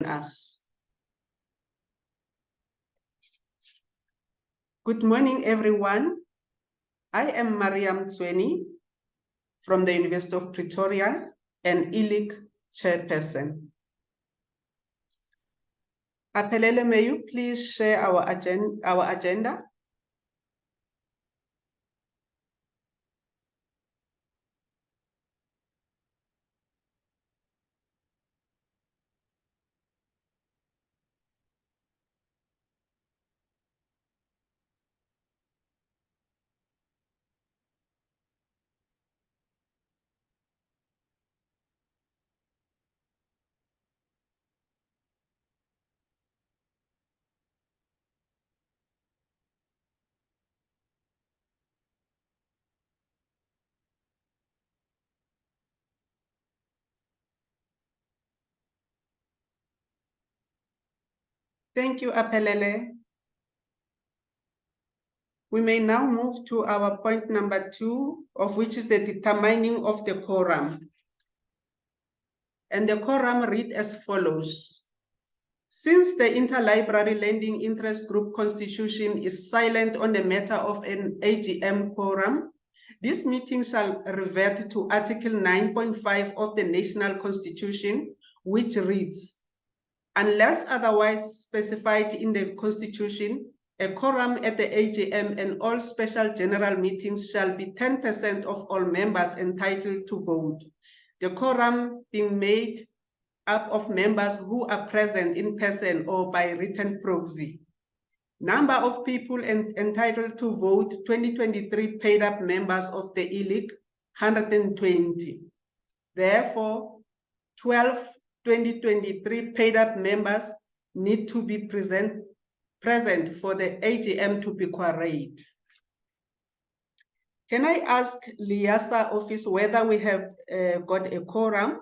us. Good morning, everyone. I am Mariam Tsweni from the University of Pretoria and ILIC chairperson. Aphelele, may you please share our agenda? Thank you, Aphelele. We may now move to our point number 2, of which is the determining of the quorum. And the quorum read as follows. Since the Interlibrary Lending Interest Group Constitution is silent on the matter of an AGM quorum, this meeting shall revert to Article 9.5 of the National Constitution, which reads, unless otherwise specified in the Constitution, a quorum at the AGM and all special general meetings shall be 10% of all members entitled to vote. The quorum being made up of members who are present in person or by written proxy. Number of people entitled to vote, 2023 paid up members of the ILIC, 120. Therefore, 12 2023 paid up members need to be present for the AGM to be quorate. Can I ask Liasa office whether we have got a quorum?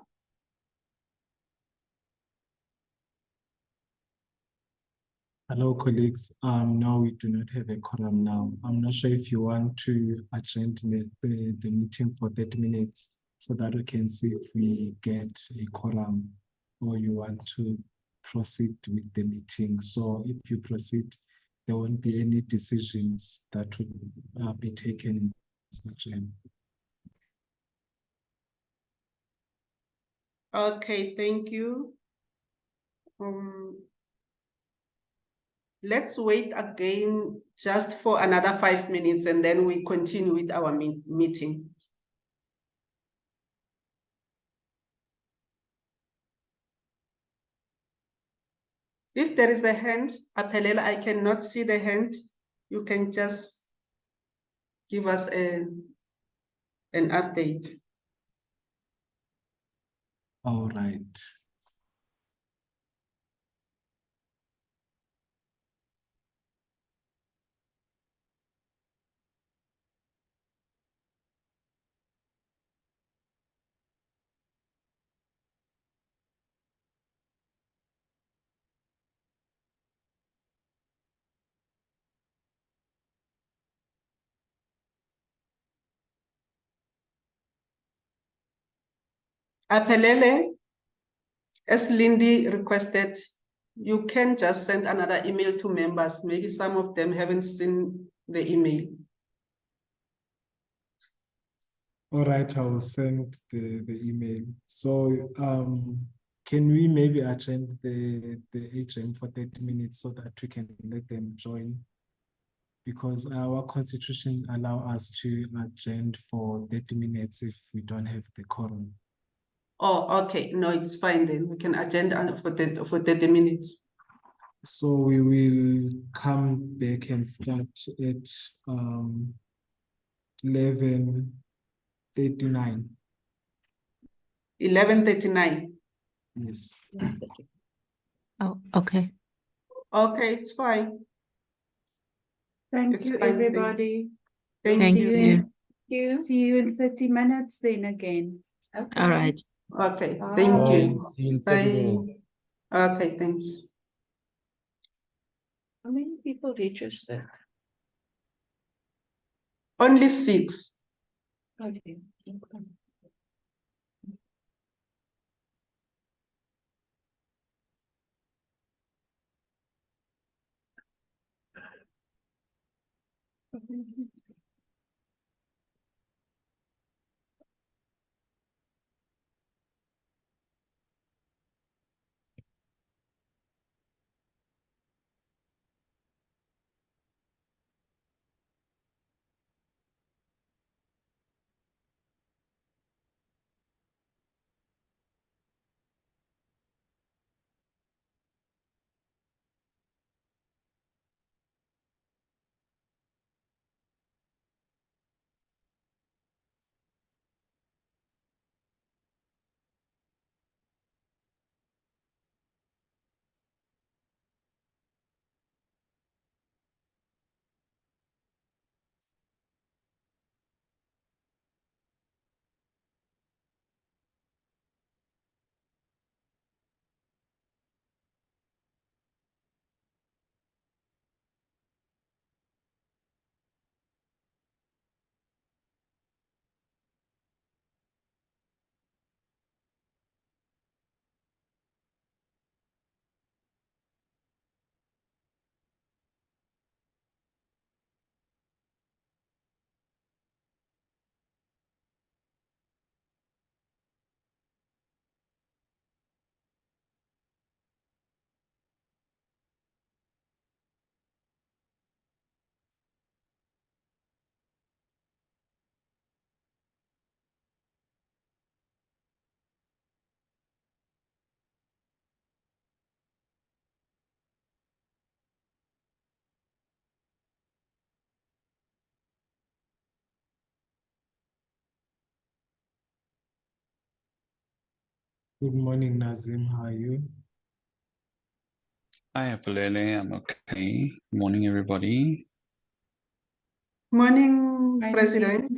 Hello, colleagues. No, we do not have a quorum now. I'm not sure if you want to adjourn the meeting for 30 minutes so that we can see if we get a quorum, or you want to proceed with the meeting. So if you proceed, there won't be any decisions that will be taken in this AGM. Okay, thank you. Let's wait again just for another 5 minutes and then we continue with our meeting. If there is a hand, Aphelele, I cannot see the hand. You can just give us an update. All right. Aphelele, as Lindy requested, you can just send another email to members. Maybe some of them haven't seen the email. All right, I will send the email. So can we maybe adjourn the AGM for 30 minutes so that we can let them join? Because our constitution allows us to adjourn for 30 minutes if we don't have the quorum. Oh, okay. No, it's fine then. We can adjourn for 30 minutes. So we will come back and start at 11:39. 11:39. Yes. Oh, okay. Okay, it's fine. Thank you, everybody. Thank you. See you in 30 minutes then again. Okay. All right. Okay, Bye. thank Bye. you. See you in 30 Bye. minutes. Okay, thanks. How many people registered? Only 6. Okay. Good morning, Nazim. How are you? Hi, Apulele. I'm okay. Morning, everybody. Morning, Hi, President.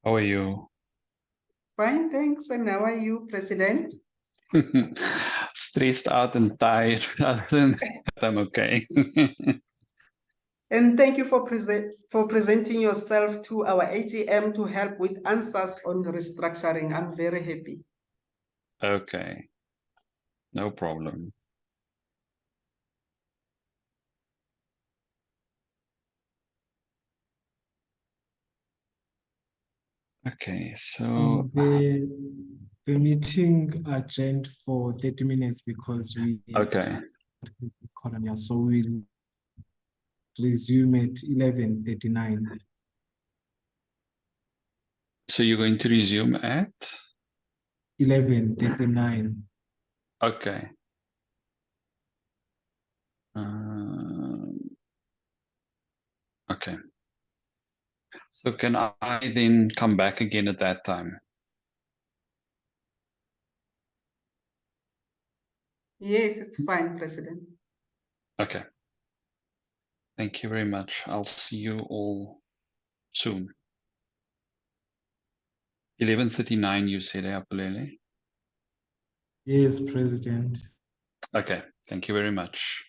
How are you? Fine, thanks. And how are you, President? Stressed out and tired. Other than that, I'm okay. And thank you for presenting yourself to our AGM to help with answers on the restructuring. I'm very happy. Okay, no problem. Okay, so The meeting adjourned for 30 minutes because we okay, quorum here, so we'll resume at 11:39. so you're going to resume at 11:39. okay. Um, okay. So can I then come back again at that time? Yes, it's fine, President. Okay. Thank you very much. I'll see you all soon. 11:39, you said, Apulele? Yes, President. Okay, thank you very much.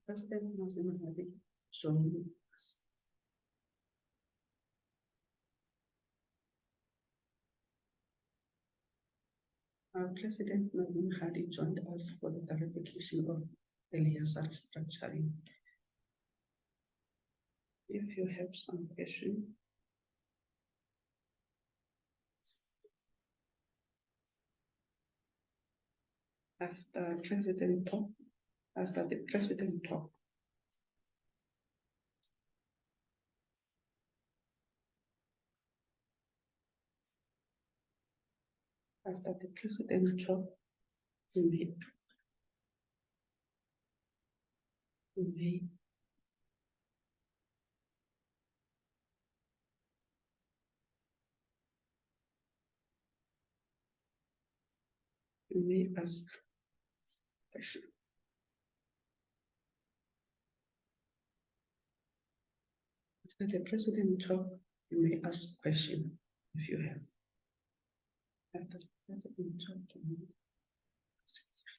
President Mazimangali join us. Our President Mazimangali joined us for the clarification of the liaison structuring. If you have some question. After the president talk. After the president talk, we may ask question. After the president talk, you may ask question if you have. After the president talk, you may ask question.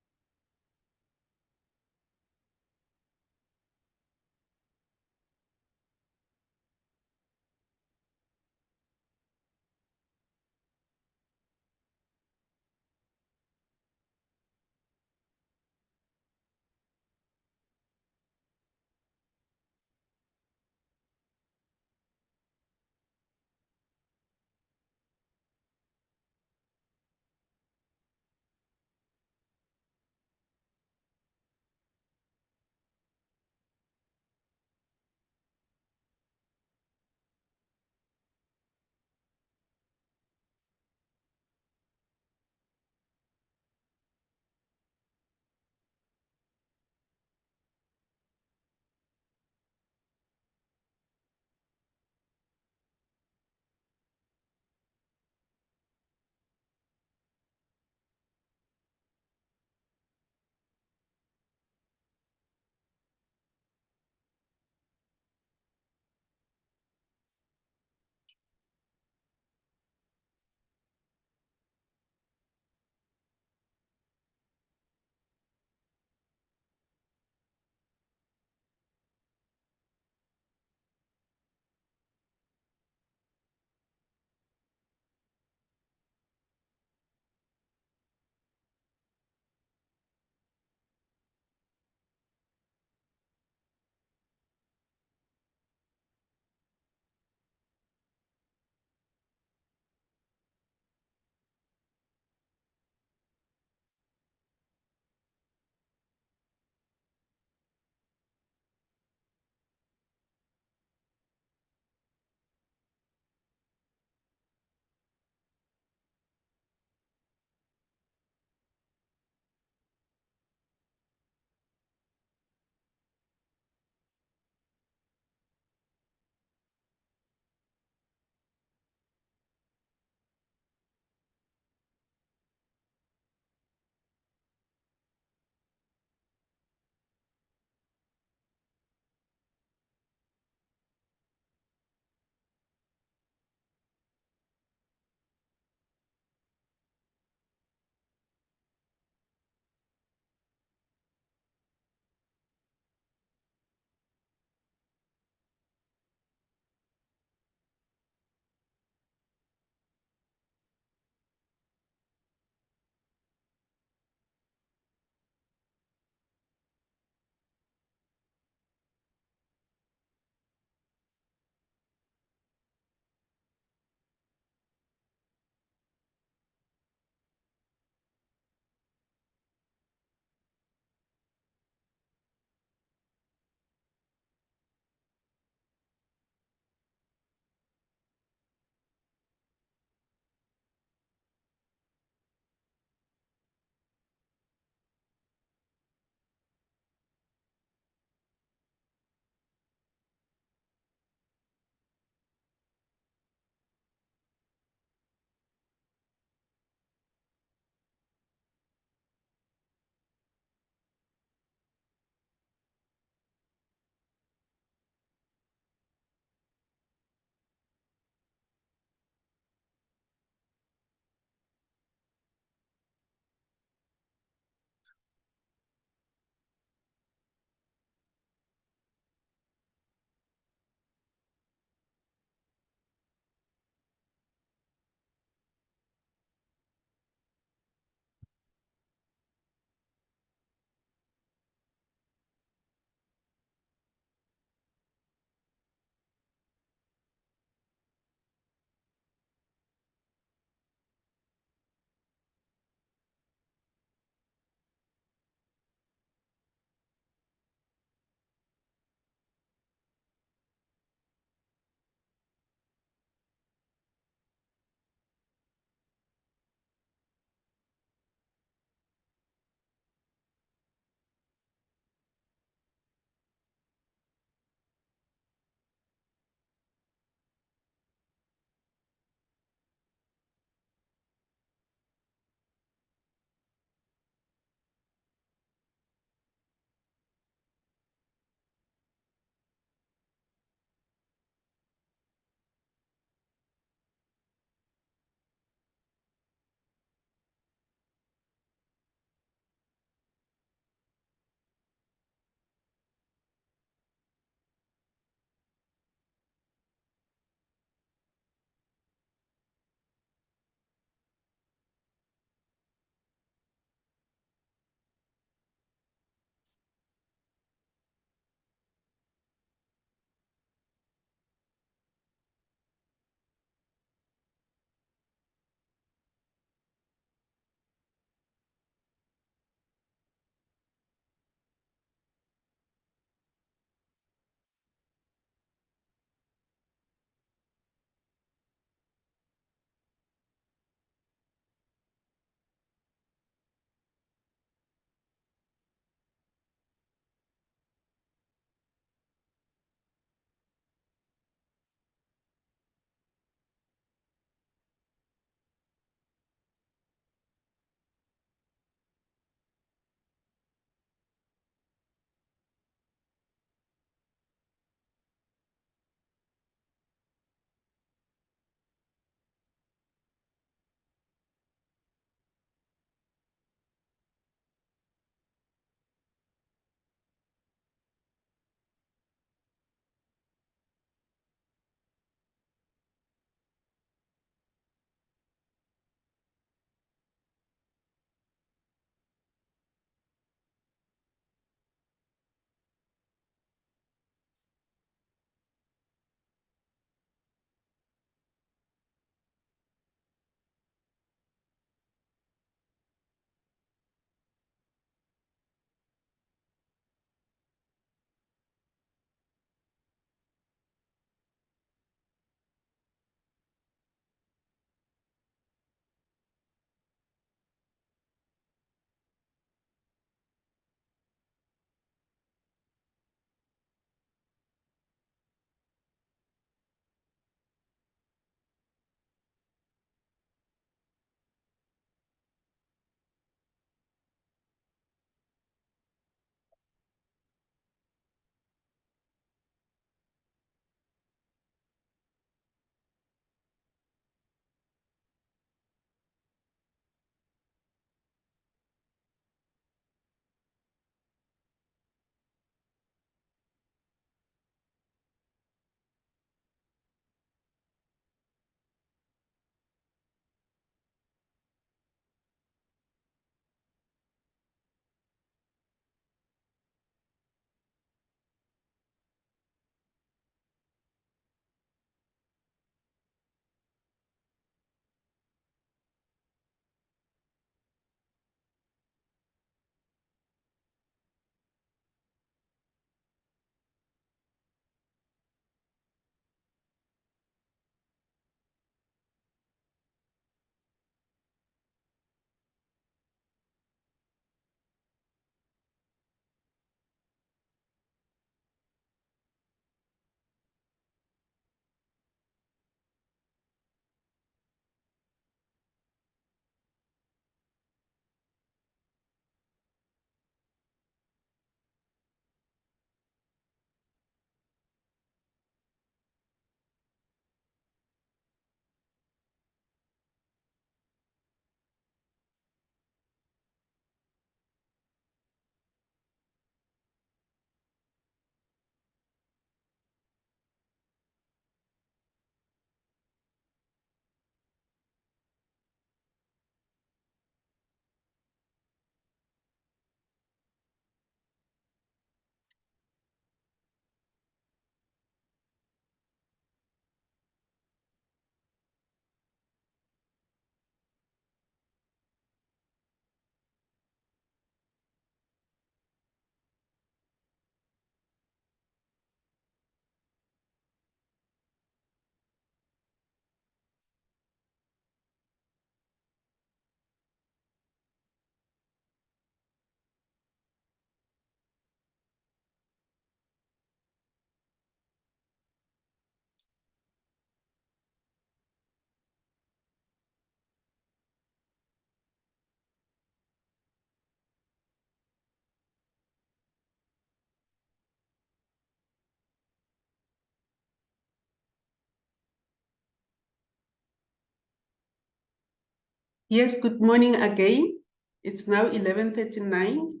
Yes, good morning again. It's now 11:39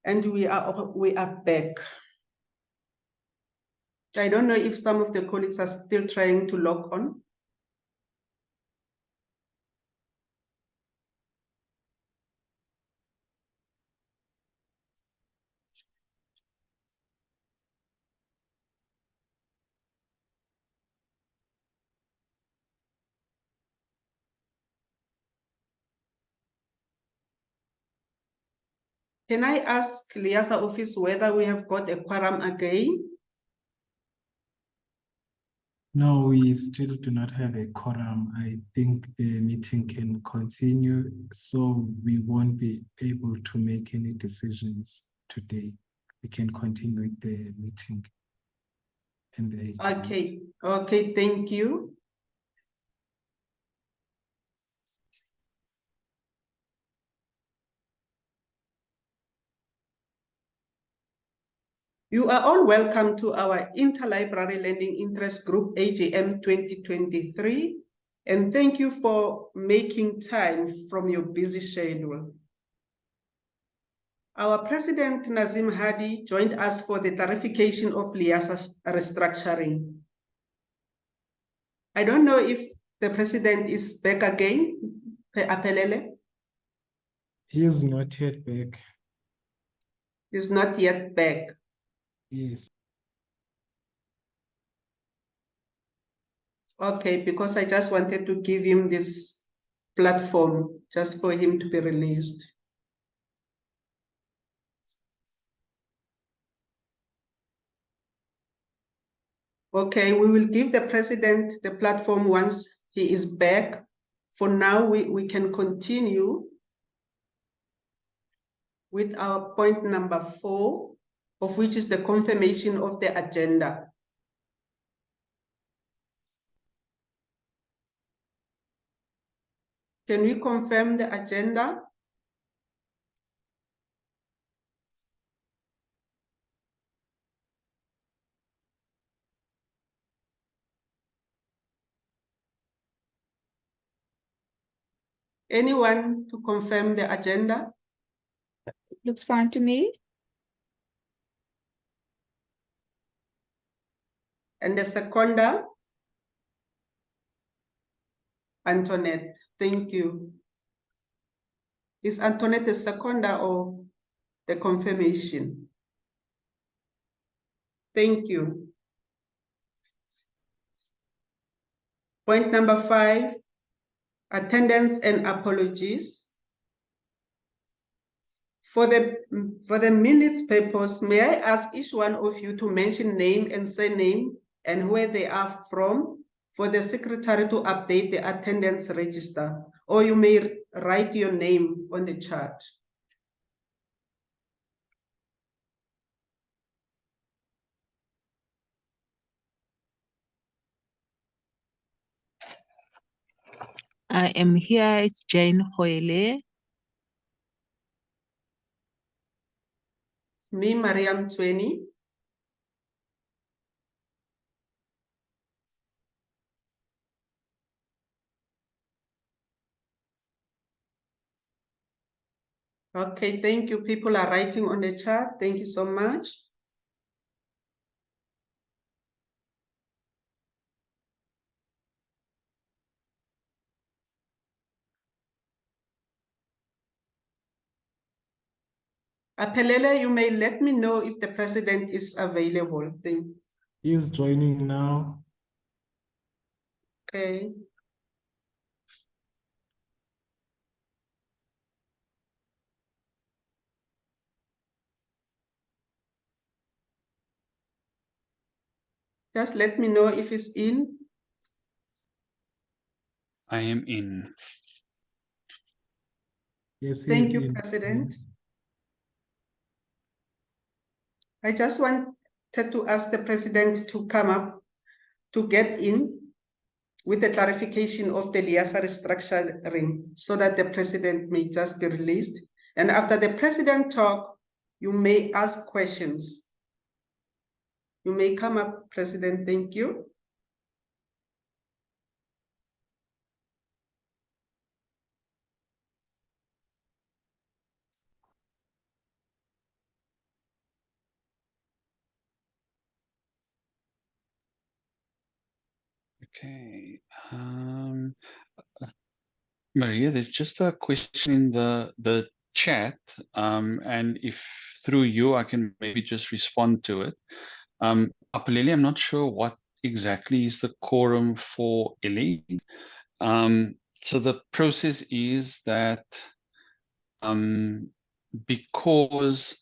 and we are back. I don't know if some of the colleagues are still trying to log on. Can I ask Liasa office whether we have got a quorum again? No, we still do not have a quorum. I think the meeting can continue, so we won't be able to make any decisions today. We can continue with the meeting and the AGM. Okay, thank you. You are all welcome to our Interlibrary Lending Interest Group AGM 2023, and thank you for making time from your busy schedule. Our President Nazim Hadi joined us for the clarification of Liasa's restructuring. I don't know if the President is back again, Apelele. He is not yet back. He's not yet back. Yes. Okay, because I just wanted to give him this platform just for him to be released. Okay, we will give the President the platform once he is back. For now, we can continue with our point number 4, of which is the confirmation of the agenda. Can we confirm the agenda? Anyone to confirm the agenda? Looks fine to me. And the seconder? Antoinette, thank you. Is Antoinette the seconder or the confirmation? Thank you. Point number 5, attendance and apologies. For the minutes purpose, may I ask each one of you to mention name and surname and where they are from for the secretary to update the attendance register, or you may write your name on the chart. I am here. It's Jane Hoyle. Me, Mariam Tweni. Okay, thank you. People are writing on the chat. Thank you so much. Apelele, you may let me know if the president is available. He is joining now. Okay. Just let me know if it's in. I am in. Yes, he Thank is you, in. President. I just wanted to ask the president to come up to get in with the clarification of the Liasa restructuring so that the president may just be released. And after the president talk, you may ask questions. You may come up, President. Thank you. Okay. Maria, there's just a question in the chat, and if through you, I can maybe just respond to it. Apaleli, I'm not sure what exactly is the quorum for Ellie. So the process is that because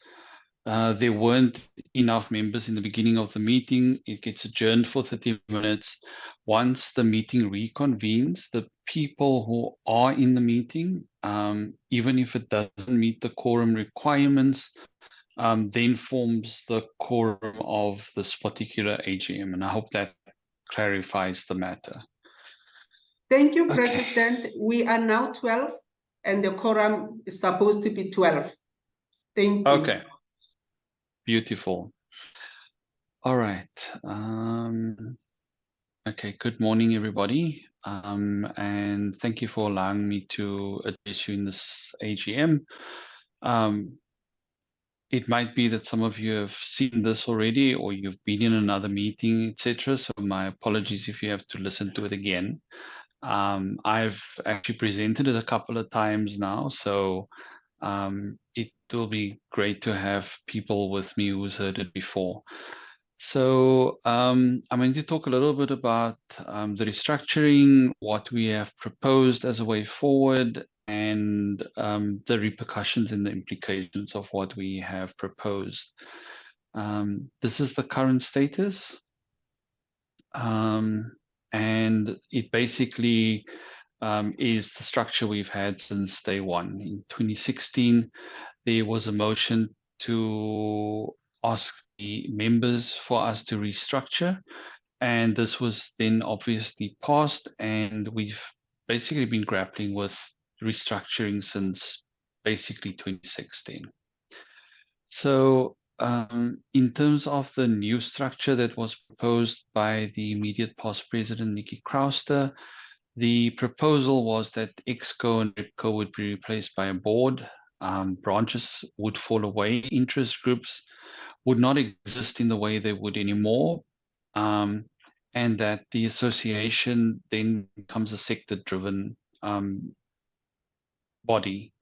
there weren't enough members in the beginning of the meeting, it gets adjourned for 30 minutes. Once the meeting reconvenes, the people who are in the meeting, even if it doesn't meet the quorum requirements, then forms the quorum of this particular AGM. And I hope that clarifies the matter. Thank you, Okay. President. We are now 12 and the quorum is supposed to be 12. Thank you. Okay. Beautiful. All right. Okay, good morning, everybody. And thank you for allowing me to address you in this AGM. It might be that some of you have seen this already, or you've been in another meeting, etc. So my apologies if you have to listen to it again. I've actually presented it a couple of times now, so it will be great to have people with me who's heard it before. So I'm going to talk a little bit about the restructuring, what we have proposed as a way forward, and the repercussions and the implications of what we have proposed. This is the current status. And it basically is the structure we've had since day one. In 2016, there was a motion to ask the members for us to restructure, and this was then obviously passed, and we've basically been grappling with restructuring since basically 2016. So in terms of the new structure that was proposed by the immediate past president, Nikki Crowster, the proposal was that EXCO and REPCO would be replaced by a board. Branches would fall away. Interest groups would not exist in the way they would anymore. And that the association then becomes a sector-driven body.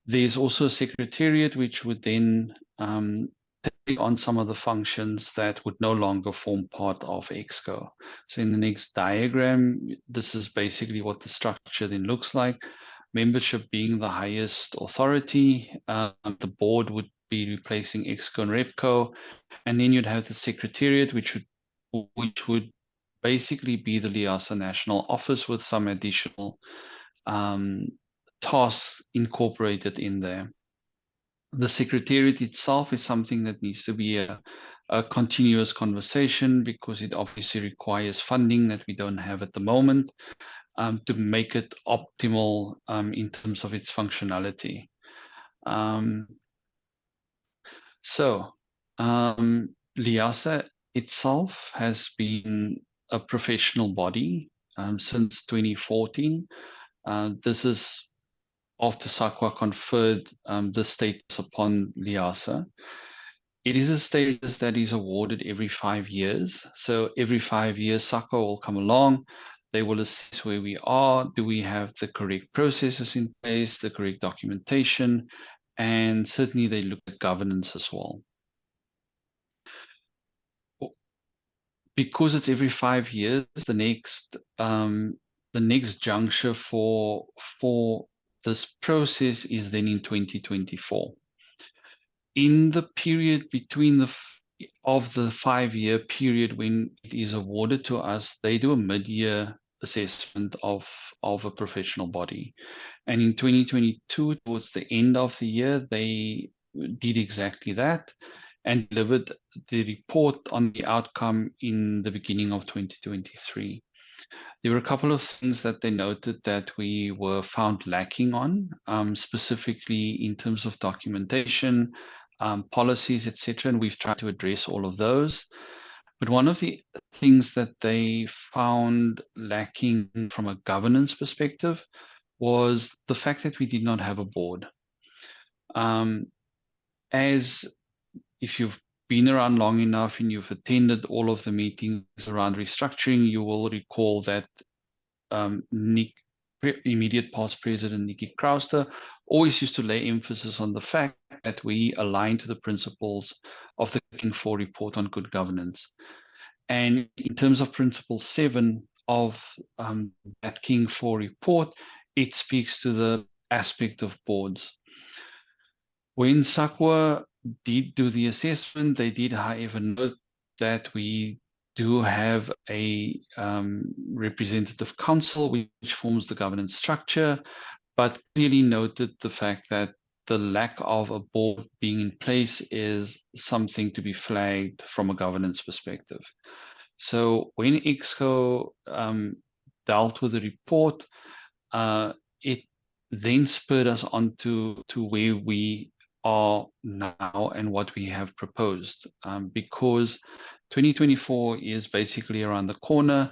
There's also a secretariat which would then take on some of the functions that would no longer form part of EXCO. So in the next diagram, this is basically what the structure then looks like. Membership being the highest authority, the board would be replacing EXCO and REPCO, and then you'd have the secretariat, which would basically be the LIASA National Office with some additional tasks incorporated in there. The secretariat itself is something that needs to be a continuous conversation, because it obviously requires funding that we don't have at the moment to make it optimal in terms of its functionality. LIASA itself has been a professional body since 2014. This is after SAQA conferred the status upon LIASA. It is a status that is awarded every 5 years. So every 5 years, SAQA will come along. They will assess where we are. Do we have the correct processes in place, the correct documentation? And certainly they look at governance as well. Because it's every 5 years, the next juncture for this process is then in 2024. In the period between the 5-year period when it is awarded to us, they do a mid-year assessment of a professional body. And in 2022, towards the end of the year, they did exactly that and delivered the report on the outcome in the beginning of 2023. There were a couple of things that they noted that we were found lacking on, specifically in terms of documentation, policies, etc. And we've tried to address all of those. But one of the things that they found lacking from a governance perspective was the fact that we did not have a board. As if you've been around long enough and you've attended all of the meetings around restructuring, you will recall that immediate past President Nikki Krauster always used to lay emphasis on the fact that we align to the principles of the King 4 report on good governance. And in terms of Principle 7 of that King 4 report, it speaks to the aspect of boards. When SACWA did do the assessment, they did, however, note that we do have a representative council which forms the governance structure, but clearly noted the fact that the lack of a board being in place is something to be flagged from a governance perspective. So when EXCO dealt with the report, it then spurred us on to where we are now and what we have proposed, because 2024 is basically around the corner,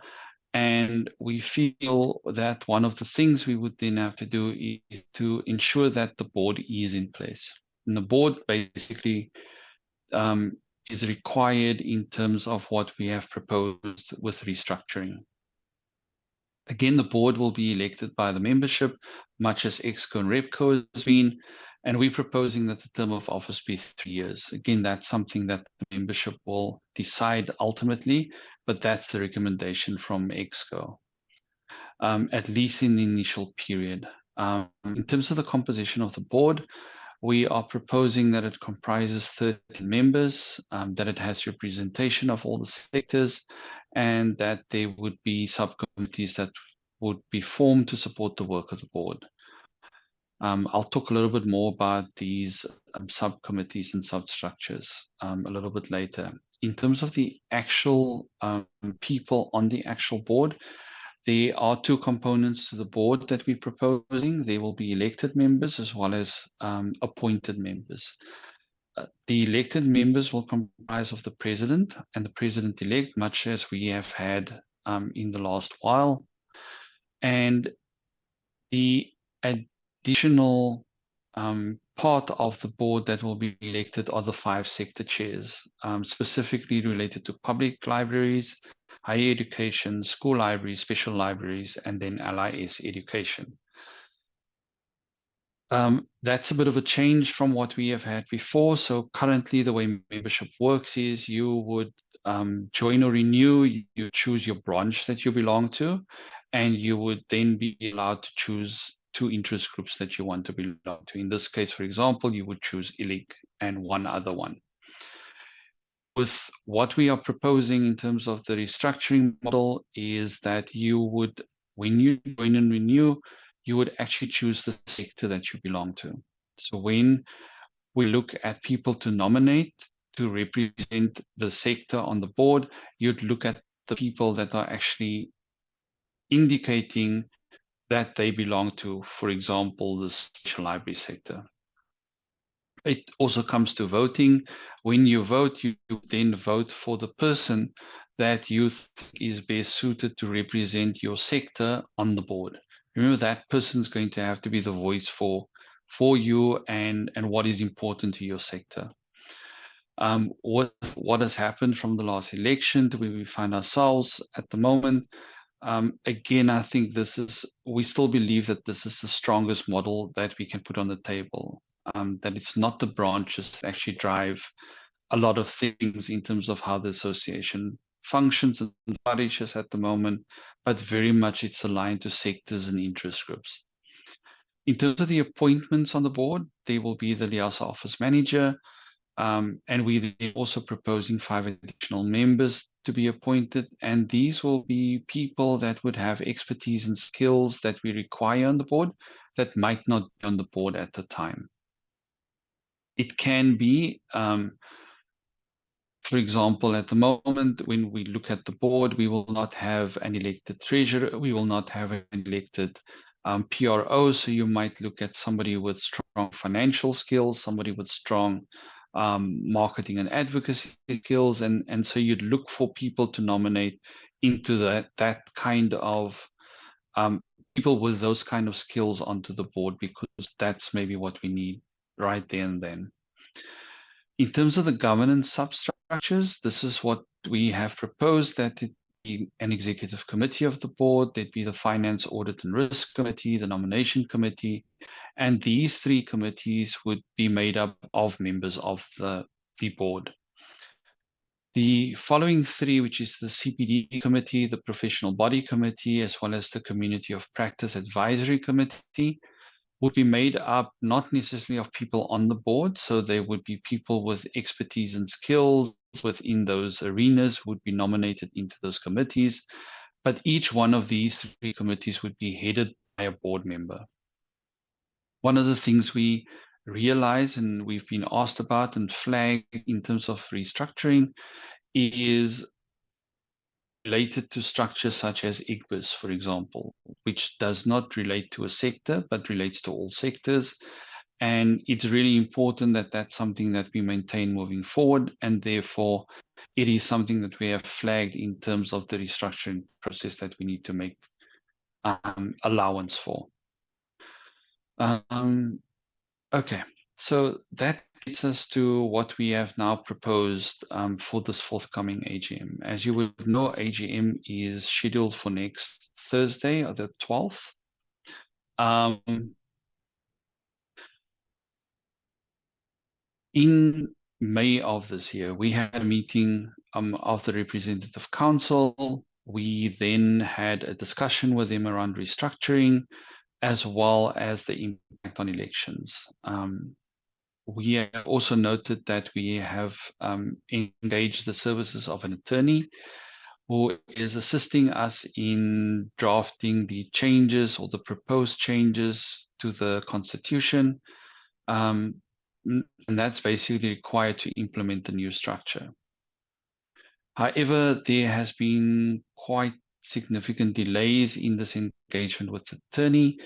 and we feel that one of the things we would then have to do is to ensure that the board is in place. And the board basically is required in terms of what we have proposed with restructuring. Again, the board will be elected by the membership, much as EXCO and REPCO has been, and we're proposing that the term of office be 3 years. Again, that's something that the membership will decide ultimately, but that's the recommendation from EXCO, at least in the initial period. In terms of the composition of the board, we are proposing that it comprises 13 members, that it has representation of all the sectors, and that there would be subcommittees that would be formed to support the work of the board. I'll talk a little bit more about these subcommittees and substructures a little bit later. In terms of the actual people on the actual board, there are 2 components to the board that we're proposing. There will be elected members as well as appointed members. The elected members will comprise of the president and the president-elect, much as we have had in the last while. And the additional part of the board that will be elected are the 5 sector chairs, specifically related to public libraries, higher education, school libraries, special libraries, and then LIS education. That's a bit of a change from what we have had before. So currently the way membership works is you would join or renew, you choose your branch that you belong to, and you would then be allowed to choose 2 interest groups that you want to belong to. In this case, for example, you would choose ILIC and one other one. With what we are proposing in terms of the restructuring model is that you would, when you join and renew, you would actually choose the sector that you belong to. So when we look at people to nominate to represent the sector on the board, you'd look at the people that are actually indicating that they belong to, for example, the special library sector. It also comes to voting. When you vote, you then vote for the person that you think is best suited to represent your sector on the board. Remember, that person is going to have to be the voice for you and what is important to your sector. What has happened from the last election to where we find ourselves at the moment? Again, I think we still believe that this is the strongest model that we can put on the table. That it's not the branches that actually drive a lot of things in terms of how the association functions and flourishes at the moment, but very much it's aligned to sectors and interest groups. In terms of the appointments on the board, there will be the LIASA office manager, and we're also proposing 5 additional members to be appointed, and these will be people that would have expertise and skills that we require on the board that might not be on the board at the time. It can be, for example, at the moment, when we look at the board, we will not have an elected treasurer, we will not have an elected PRO, so you might look at somebody with strong financial skills, somebody with strong marketing and advocacy skills, and so you'd look for people to nominate into that kind of people with those kind of skills onto the board, because that's maybe what we need right there and then. In terms of the governance substructures, this is what we have proposed, that it be an executive committee of the board, there'd be the finance, audit and risk committee, the nomination committee, and these three committees would be made up of members of the board. The following three, which is the CPD committee, the professional body committee, as well as the community of practice advisory committee, would be made up not necessarily of people on the board. So there would be people with expertise and skills within those arenas would be nominated into those committees. But each one of these three committees would be headed by a board member. One of the things we realize and we've been asked about and flagged in terms of restructuring is related to structures such as IGBIS, for example, which does not relate to a sector, but relates to all sectors. And it's really important that that's something that we maintain moving forward. And therefore, it is something that we have flagged in terms of the restructuring process that we need to make allowance for. Okay, so that gets us to what we have now proposed for this forthcoming AGM. As you would know, AGM is scheduled for next Thursday, or the 12th. In May of this year, we had a meeting of the Representative Council. We then had a discussion with them around restructuring, as well as the impact on elections. We have also noted that we have engaged the services of an attorney who is assisting us in drafting the changes or the proposed changes to the Constitution. And that's basically required to implement the new structure. However, there has been quite significant delays in this engagement with the attorney.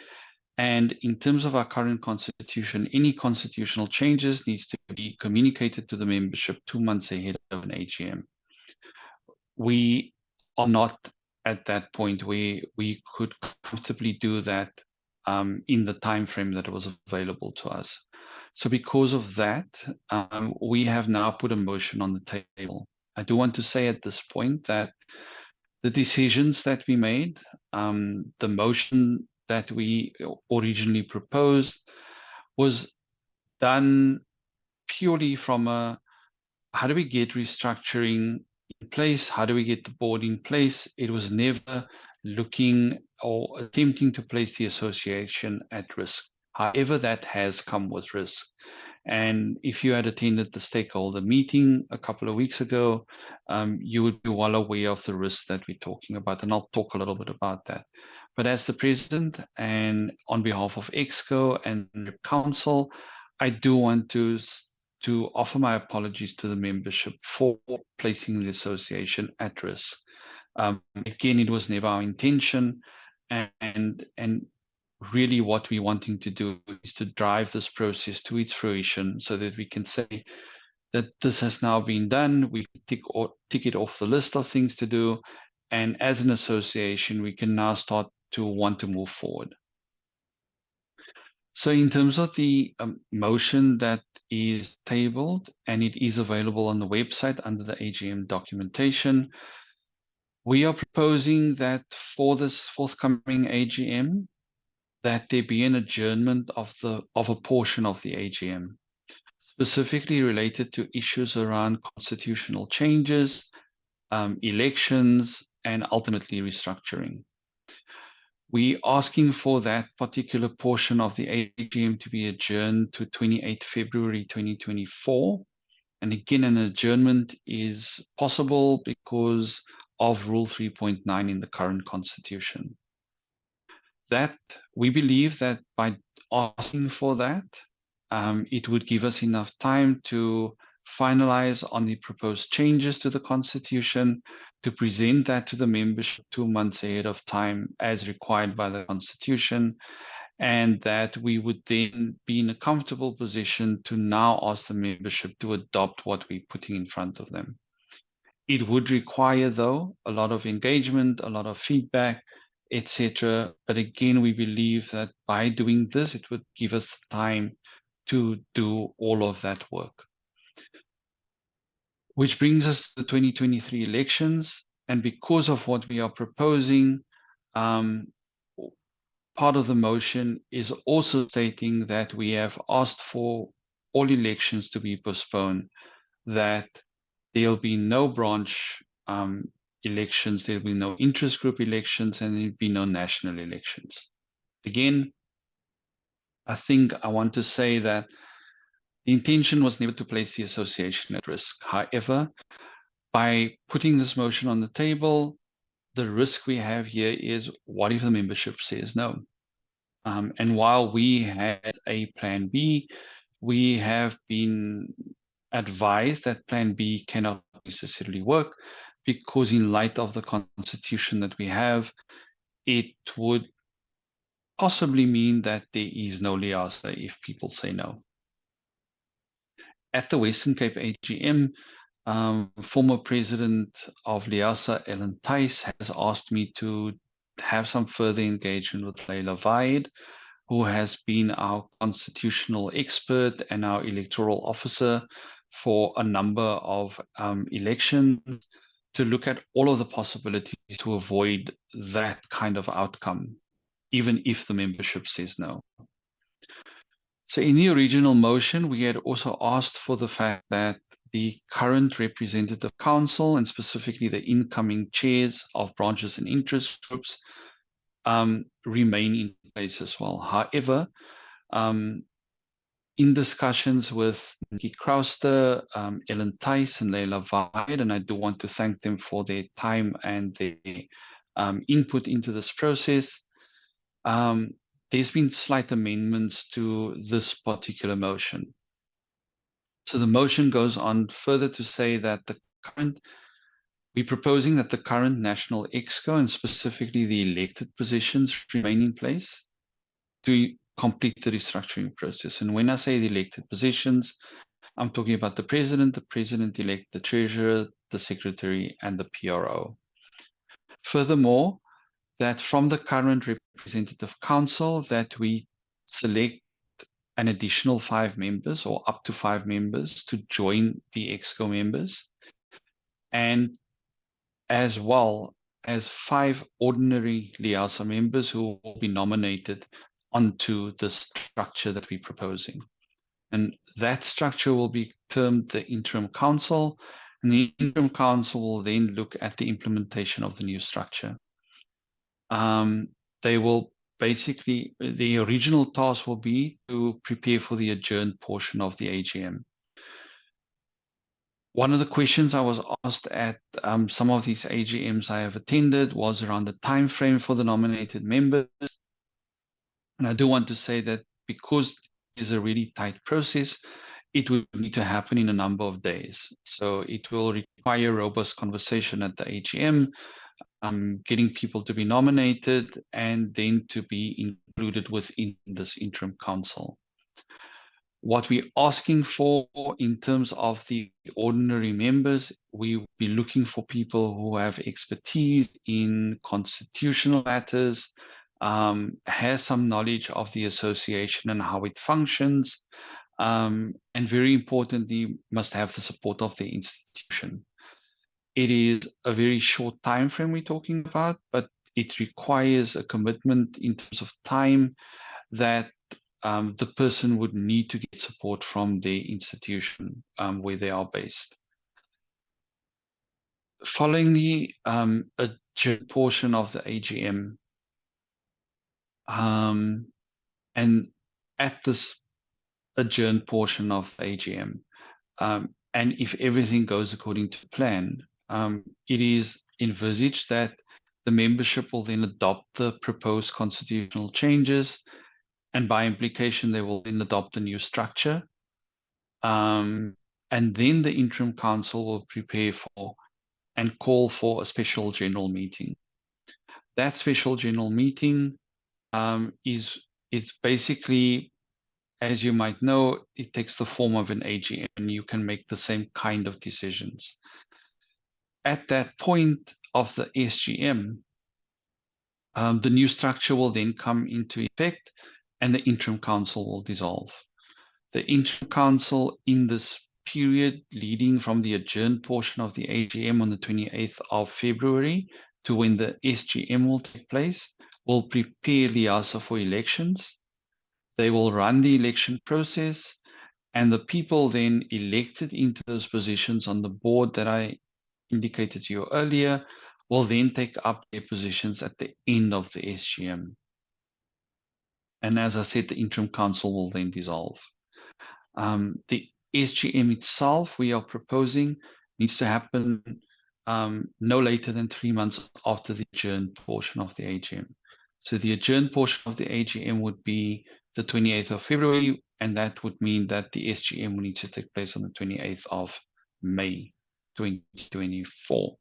And in terms of our current constitution, any constitutional changes needs to be communicated to the membership 2 months ahead of an AGM. We are not at that point where we could comfortably do that in the time frame that was available to us. So because of that, we have now put a motion on the table. I do want to say at this point that the decisions that we made, the motion that we originally proposed was done purely from a, how do we get restructuring in place? How do we get the board in place? It was never looking or attempting to place the association at risk. However, that has come with risk. And if you had attended the stakeholder meeting a couple of weeks ago, you would be well aware of the risks that we're talking about. And I'll talk a little bit about that. But as the president and on behalf of EXCO and the council, I do want to offer my apologies to the membership for placing the association at risk. Again, it was never our intention, and really what we're wanting to do is to drive this process to its fruition so that we can say that this has now been done. We tick it off the list of things to do. And as an association, we can now start to want to move forward. So in terms of the motion that is tabled, and it is available on the website under the AGM documentation, we are proposing that for this forthcoming AGM, that there be an adjournment of a portion of the AGM, specifically related to issues around constitutional changes, elections, and ultimately restructuring. We're asking for that particular portion of the AGM to be adjourned to 28 February 2024. And again, an adjournment is possible because of Rule 3.9 in the current Constitution. That we believe that by asking for that, it would give us enough time to finalize on the proposed changes to the Constitution, to present that to the membership 2 months ahead of time as required by the Constitution, and that we would then be in a comfortable position to now ask the membership to adopt what we're putting in front of them. It would require, though, a lot of engagement, a lot of feedback, etc. But again, we believe that by doing this, it would give us time to do all of that work. Which brings us to the 2023 elections. And because of what we are proposing, part of the motion is also stating that we have asked for all elections to be postponed, that there'll be no branch elections, there'll be no interest group elections, and there'll be no national elections. Again, I think I want to say that the intention was never to place the association at risk. However, by putting this motion on the table, the risk we have here is, what if the membership says no? And while we had a plan B, we have been advised that plan B cannot necessarily work, because in light of the constitution that we have, it would possibly mean that there is no liasa if people say no. At the Western Cape AGM, former president of liasa, Ellen Tice, has asked me to have some further engagement with Leila Vaid, who has been our constitutional expert and our electoral officer for a number of elections, to look at all of the possibilities to avoid that kind of outcome, even if the membership says no. So in the original motion, we had also asked for the fact that the current representative council, and specifically the incoming chairs of branches and interest groups, remain in place as well. However, in discussions with Nikki Krauster, Ellen Tice, and Leila Vaid, and I do want to thank them for their time and their input into this process, there's been slight amendments to this particular motion. So the motion goes on further to say that we're proposing that the current national exco, and specifically the elected positions, remain in place to complete the restructuring process. And when I say the elected positions, I'm talking about the president-elect, the treasurer, the secretary, and the PRO. Furthermore, that from the current representative council, that we select an additional 5 members, or up to 5 members, to join the exco members, and as well as 5 ordinary liasa members who will be nominated onto the structure that we're proposing. And that structure will be termed the interim council, and the interim council will then look at the implementation of the new structure. They will basically, the original task will be to prepare for the adjourned portion of the AGM. One of the questions I was asked at some of these AGMs I have attended was around the time frame for the nominated members. And I do want to say that because it's a really tight process, it will need to happen in a number of days. So it will require robust conversation at the AGM, getting people to be nominated, and then to be included within this interim council. What we're asking for in terms of the ordinary members, we will be looking for people who have expertise in constitutional matters, has some knowledge of the association and how it functions, and very importantly, must have the support of the institution. It is a very short time frame we're talking about, but it requires a commitment in terms of time that the person would need to get support from the institution where they are based. Following the adjourned portion of the AGM, and at this adjourned portion of the AGM, and if everything goes according to plan, it is envisaged that the membership will then adopt the proposed constitutional changes, and by implication, they will then adopt a new structure. And then the interim council will prepare for and call for a special general meeting. That special general meeting is basically, as you might know, it takes the form of an AGM, and you can make the same kind of decisions. At that point of the SGM, the new structure will then come into effect, and the interim council will dissolve. The interim council in this period leading from the adjourned portion of the AGM on the 28th of February to when the SGM will take place, will prepare Liasa for elections. They will run the election process, and the people then elected into those positions on the board that I indicated to you earlier will then take up their positions at the end of the SGM. And as I said, the interim council will then dissolve. The SGM itself, we are proposing, needs to happen no later than 3 months after the adjourned portion of the AGM. So the adjourned portion of the AGM would be the 28th of February, and that would mean that the SGM will need to take place on the 28th of May 2024.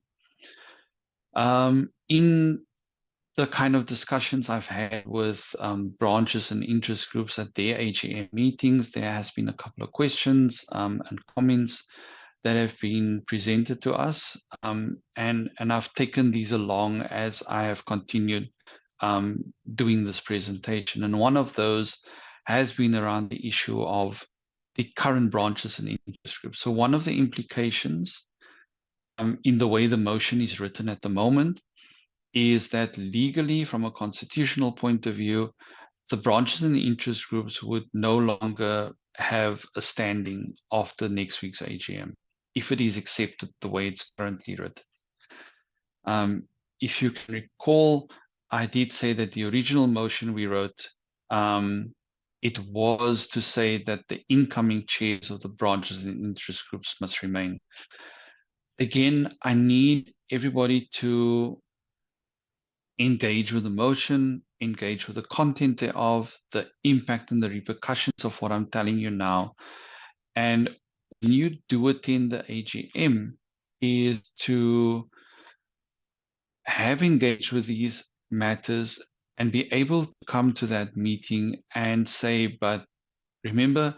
In the kind of discussions I've had with branches and interest groups at their AGM meetings, there has been a couple of questions and comments that have been presented to us, and I've taken these along as I have continued doing this presentation. And one of those has been around the issue of the current branches and interest groups. So one of the implications in the way the motion is written at the moment is that legally, from a constitutional point of view, the branches and the interest groups would no longer have a standing after next week's AGM, if it is accepted the way it's currently written. If you can recall, I did say that the original motion we wrote, it was to say that the incoming chairs of the branches and interest groups must remain. Again, I need everybody to engage with the motion, engage with the content thereof, the impact and the repercussions of what I'm telling you now. And when you do attend the AGM, is to have engaged with these matters and be able to come to that meeting and say, but remember,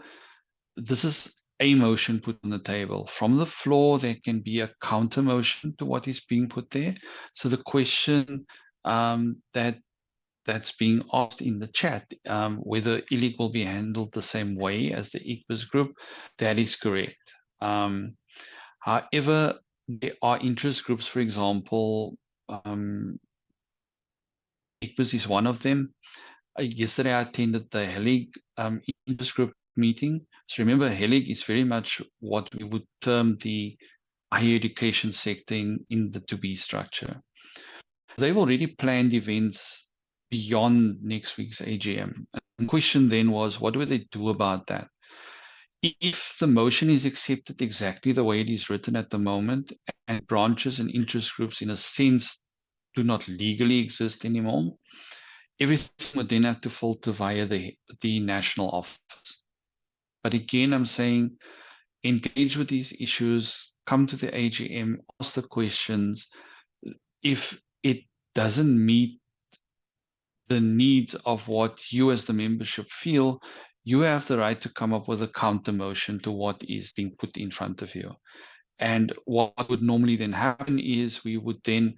this is a motion put on the table. From the floor, there can be a counter motion to what is being put there. So the question that's being asked in the chat, whether ILIC will be handled the same way as the ICBIS group, that is correct. However, there are interest groups, for example, ICBIS is one of them. Yesterday, I attended the HELIG interest group meeting. So remember, HELIG is very much what we would term the higher education sector in the to-be structure. They've already planned events beyond next week's AGM. And the question then was, what do they do about that? If the motion is accepted exactly the way it is written at the moment, and branches and interest groups in a sense do not legally exist anymore, everything would then have to filter via the national office. But again, I'm saying, engage with these issues, come to the AGM, ask the questions. If it doesn't meet the needs of what you as the membership feel, you have the right to come up with a counter motion to what is being put in front of you. And what would normally then happen is we would then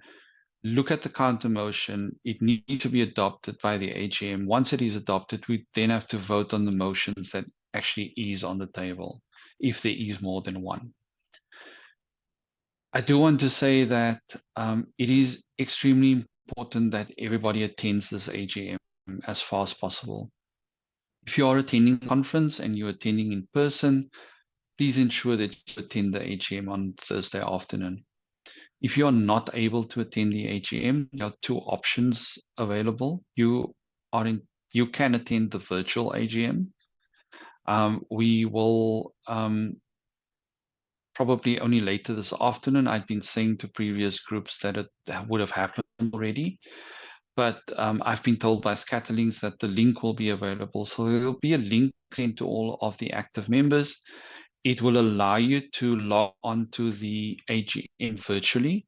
look at the counter motion. It needs to be adopted by the AGM. Once it is adopted, we then have to vote on the motions that actually is on the table, if there is more than one. I do want to say that it is extremely important that everybody attends this AGM as far as possible. If you are attending the conference and you're attending in person, please ensure that you attend the AGM on Thursday afternoon. If you are not able to attend the AGM, there are two options available. You can attend the virtual AGM. We will probably only later this afternoon. I've been saying to previous groups that it would have happened already, but I've been told by Scatterlings that the link will be available. So there will be a link sent to all of the active members. It will allow you to log on to the AGM virtually,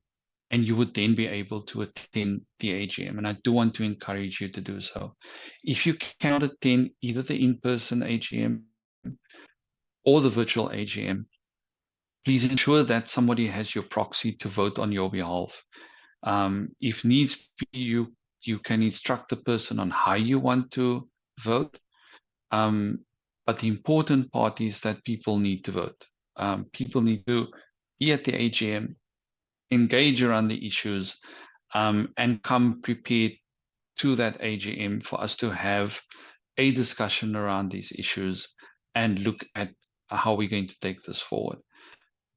and you would then be able to attend the AGM. And I do want to encourage you to do so. If you cannot attend either the in-person AGM or the virtual AGM, please ensure that somebody has your proxy to vote on your behalf. If needs be, you can instruct the person on how you want to vote. But the important part is that people need to vote. people need to be at the AGM, engage around the issues, and come prepared to that AGM for us to have a discussion around these issues and look at how we're going to take this forward.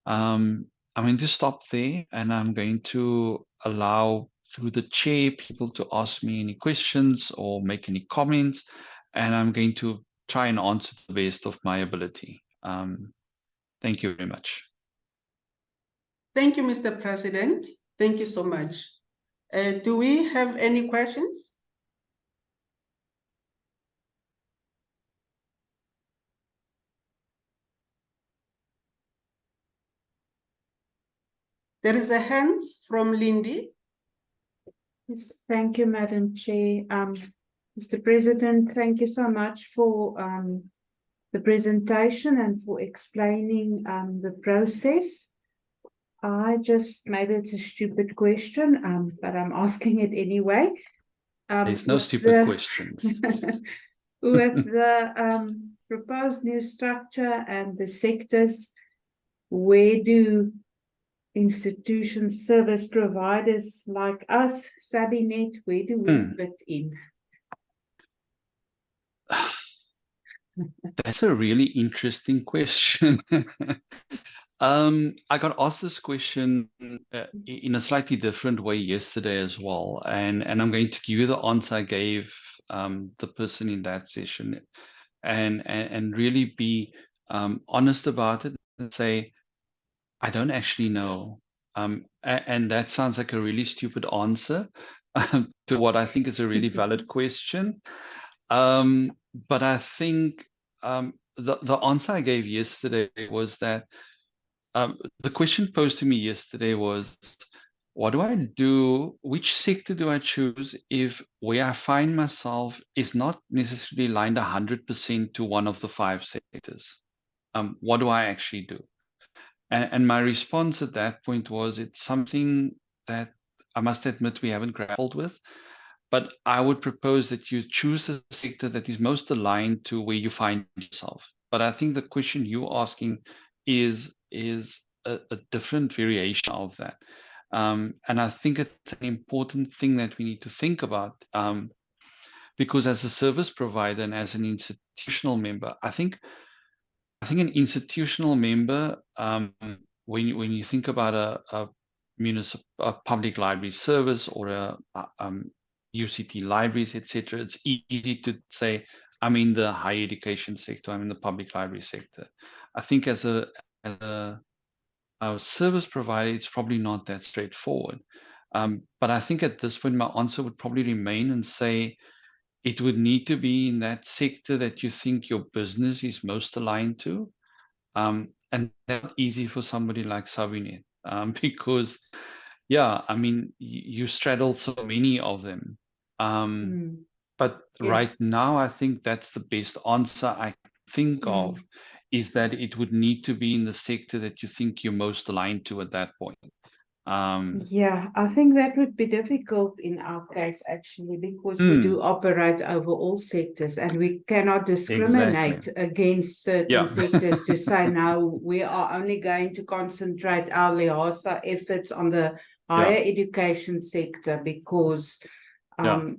I'm going to stop there, and I'm going to allow, through the chair, people to ask me any questions or make any comments, and I'm going to try and answer to the best of my ability. Thank you very much. Thank you, Mr. President. Thank you so much. Do we have any questions? There is a hand from Lindy. Yes, thank you, Madam Chair. Mr. President, thank you so much for the presentation and for explaining the process. Maybe it's a stupid question, but I'm asking it anyway. There's no stupid questions. With the proposed new structure and the sectors, where do institutions, service providers like us, Sabinet, where do we fit in? That's a really interesting question. I got asked this question in a slightly different way yesterday as well, and I'm going to give you the answer I gave the person in that session, and really be honest about it and say, I don't actually know. And that sounds like a really stupid answer to what I think is a really valid question. But I think the answer I gave yesterday was that the question posed to me yesterday was, what do I do? Which sector do I choose if where I find myself is not necessarily aligned 100% to one of the 5 sectors? What do I actually do? And my response at that point was, it's something that I must admit we haven't grappled with. But I would propose that you choose a sector that is most aligned to where you find yourself. But I think the question you're asking is a different variation of that. And I think it's an important thing that we need to think about, because as a service provider and as an institutional member, I think an institutional member, when you think about a public library service or a UCT libraries, etc., it's easy to say, I'm in the higher education sector, I'm in the public library sector. I think as a service provider, it's probably not that straightforward. But I think at this point, my answer would probably remain and say, it would need to be in that sector that you think your business is most aligned to. And that's easy for somebody like Sabinet, because, yeah, I mean, you straddle so many of them. But right now, I think that's the best answer I think of, is that it would need to be in the sector that you think you're most aligned to at that point. Yeah, I think that would be difficult in our case, actually, because we do operate over all sectors and we cannot discriminate against certain sectors to say, no, we are only going to concentrate our LIHASA efforts on the higher education sector because,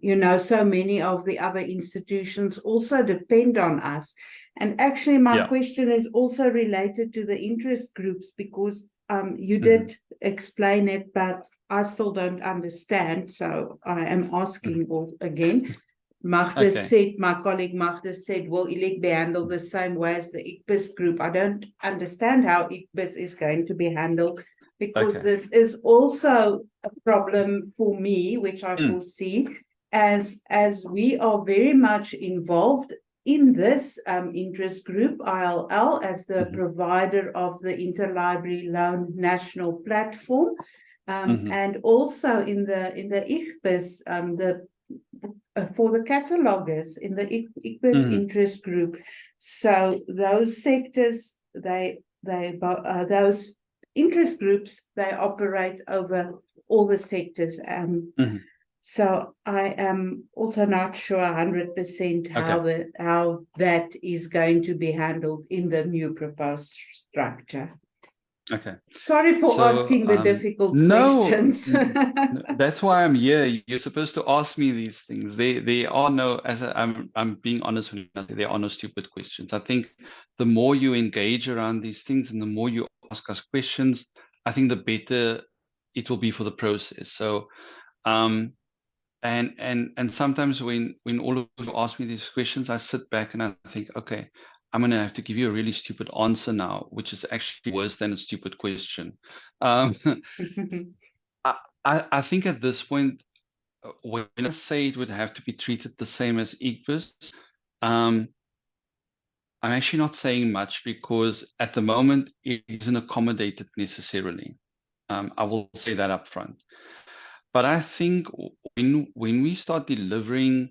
you know, so many of the other institutions also depend on us. And actually, my question is also related to the interest groups, because you did explain it, but I still don't understand. So I am asking again. Magda said, my colleague Magda said, will ILEC be handled the same way as the ICBIS group? I don't understand how ICBIS is going to be handled, because this is also a problem for me, which I foresee, as we are very much involved in this interest group, ILL, as the provider of the Interlibrary Loan National Platform, and also in the ICBIS, for the catalogers in the ICBIS interest group. So those sectors, those interest groups, they operate over all the sectors. So I am also not sure 100% how that is going to be handled in the new proposed structure. Okay. Sorry for asking the difficult questions. That's why I'm here. You're supposed to ask me these things. They are no, I'm being honest with you, there are no stupid questions. I think the more you engage around these things and the more you ask us questions, I think the better it will be for the process. So and sometimes when all of you ask me these questions, I sit back and I think, okay, I'm going to have to give you a really stupid answer now, which is actually worse than a stupid question. I think at this point, when I say it would have to be treated the same as IGBIS, I'm actually not saying much because at the moment it isn't accommodated necessarily. I will say that up front. But I think when we start delivering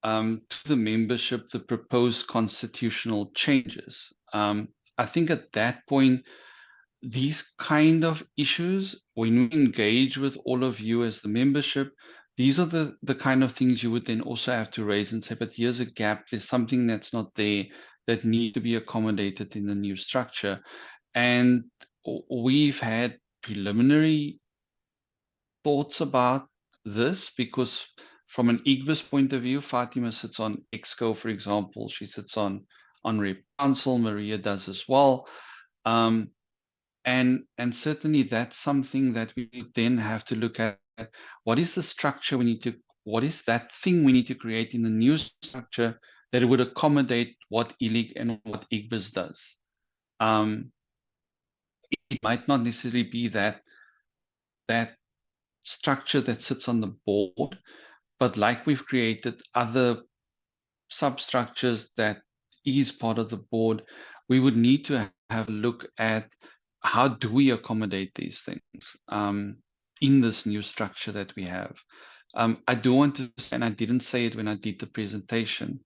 to the membership the proposed constitutional changes, I think at that point, these kind of issues, when we engage with all of you as the membership, these are the kind of things you would then also have to raise and say, but here's a gap, there's something that's not there that needs to be accommodated in the new structure. And we've had preliminary thoughts about this because from an IGBIS point of view, Fatima sits on EXCO, for example. She sits on Rep Council. Maria does as well. And certainly that's something that we would then have to look at. What is the structure we need to, what is that thing we need to create in the new structure that it would accommodate what ILIG and what IGBIS does? It might not necessarily be that structure that sits on the board, but like we've created other substructures that is part of the board, we would need to have a look at how do we accommodate these things in this new structure that we have. I do want to, and I didn't say it when I did the presentation,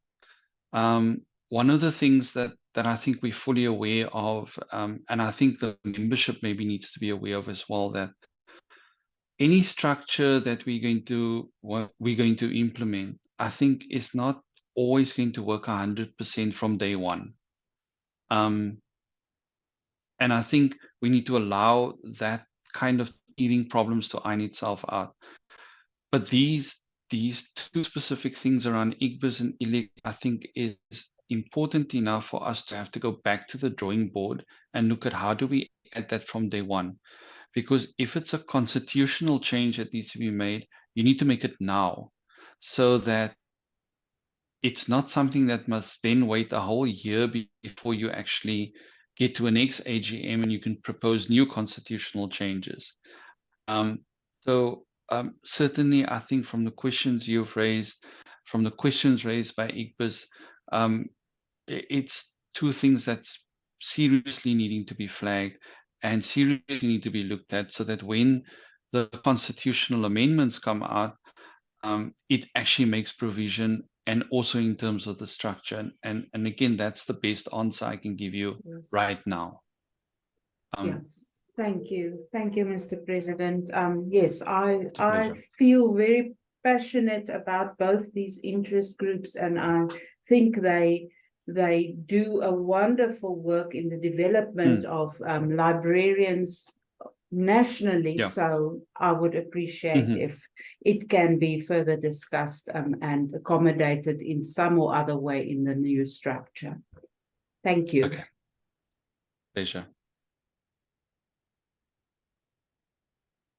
one of the things that I think we're fully aware of, and I think the membership maybe needs to be aware of as well, that any structure that we're going to implement, I think is not always going to work 100% from day one. And I think we need to allow that kind of teething problems to iron itself out. But these two specific things around IGBIS and ILIG, I think is important enough for us to have to go back to the drawing board and look at how do we add that from day one. Because if it's a constitutional change that needs to be made, you need to make it now so that it's not something that must then wait a whole year before you actually get to an next AGM and you can propose new constitutional changes. Certainly, I think from the questions you've raised, from the questions raised by IGBIS, it's two things that's seriously needing to be flagged and seriously need to be looked at so that when the constitutional amendments come out, it actually makes provision and also in terms of the structure. And again, that's the best answer I can give you right now. Yes. Thank you. Thank you, Mr. President. Yes, I feel very passionate about both these interest groups, and I think they do a wonderful work in the development of librarians nationally. So I would appreciate if it can be further discussed and accommodated in some or other way in the new structure. Thank you. Okay. Pleasure.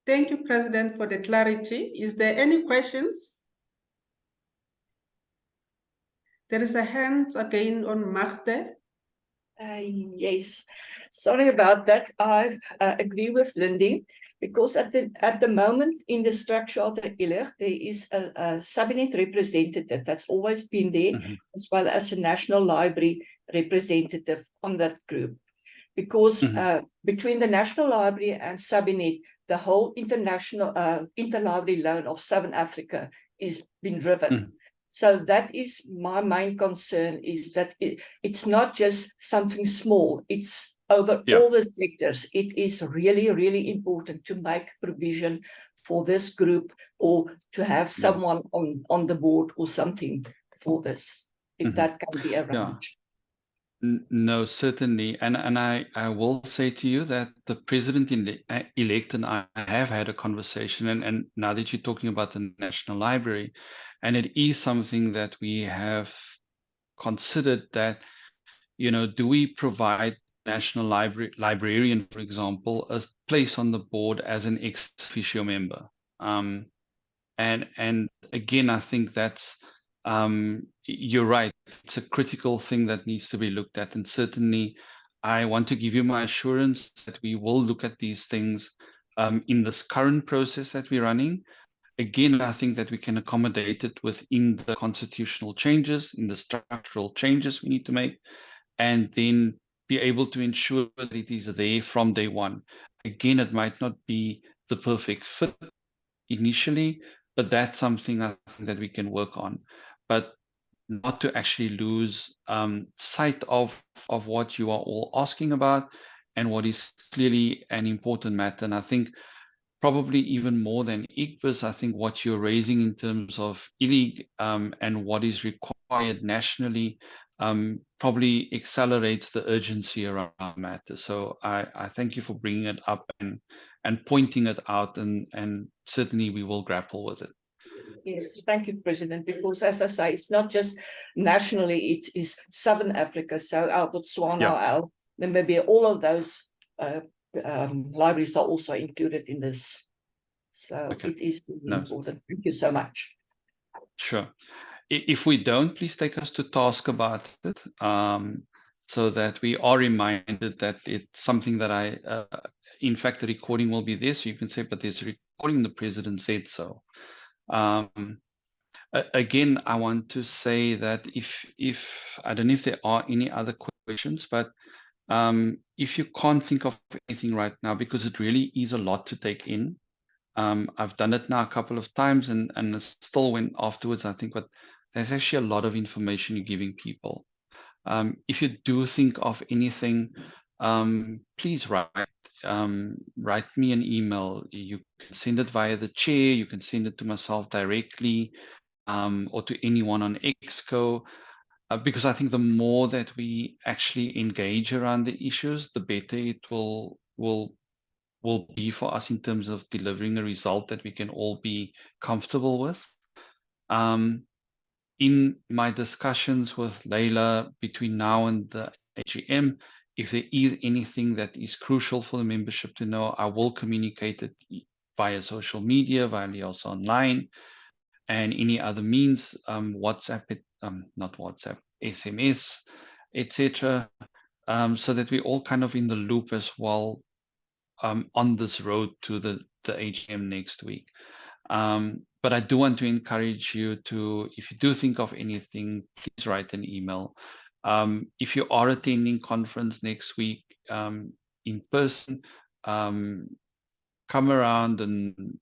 Thank you, President, for the clarity. Is there any questions? There is a hand again on Magde. Yes, sorry about that. I agree with Lindy because at the moment in the structure of the ILIG, there is a Sabinet representative that's always been there, as well as a National Library representative on that group. Because between the National Library and Sabinet, the whole interlibrary loan of Southern Africa is been driven. So that is my main concern, is that it's not just something small, it's over all the sectors. It is really, really important to make provision for this group, or to have someone on the board or something for this, if that can be arranged. No, certainly. And I will say to you that the president-elect and I have had a conversation, and now that you're talking about the National Library, and it is something that we have considered that, do we provide National Librarian, for example, a place on the board as an ex officio member? And again, I think that's, you're right. It's a critical thing that needs to be looked at. And certainly, I want to give you my assurance that we will look at these things in this current process that we're running. Again, I think that we can accommodate it within the constitutional changes, in the structural changes we need to make, and then be able to ensure that it is there from day one. Again, it might not be the perfect fit initially, but that's something I think that we can work on. But not to actually lose sight of what you are all asking about and what is clearly an important matter. And I think probably even more than ICBIS, I think what you're raising in terms of ILIG and what is required nationally probably accelerates the urgency around matter. So I thank you for bringing it up and pointing it out, and certainly we will grapple with it. Yes, thank you, President, because as I say, it's not just nationally, it is Southern Africa, so our Botswana, our Namibia, all of those libraries are also included in this. So it is really important. Thank you so much. Sure. If we don't, please take us to task about it, so that we are reminded that it's something that in fact, the recording will be there, so you can say, but there's a recording, the president said so. Again, I want to say that if I don't know if there are any other questions, but if you can't think of anything right now, because it really is a lot to take in. I've done it now a couple of times, and still when afterwards I think, but there's actually a lot of information you're giving people. If you do think of anything, please write me an email. You can send it via the chair, you can send it to myself directly, or to anyone on EXCO, because I think the more that we actually engage around the issues, the better it will be for us in terms of delivering a result that we can all be comfortable with. In my discussions with Leila between now and the AGM, if there is anything that is crucial for the membership to know, I will communicate it via social media, via Lios Online, and any other means, WhatsApp, not WhatsApp, SMS, etc., so that we're all kind of in the loop as well on this road to the AGM next week. But I do want to encourage you to, if you do think of anything, please write an email. If you are attending conference next week in person, come around and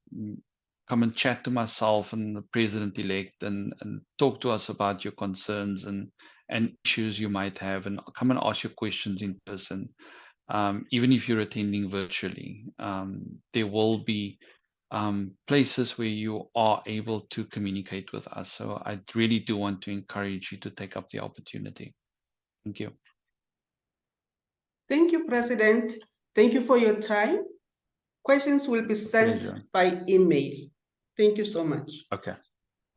come and chat to myself and the president-elect and talk to us about your concerns and issues you might have, and come and ask your questions in person. Even if you're attending virtually, there will be places where you are able to communicate with us. So I really do want to encourage you to take up the opportunity. Thank you. Thank you, President. Thank you for your time. Questions will be sent by email. Thank you so much. Okay.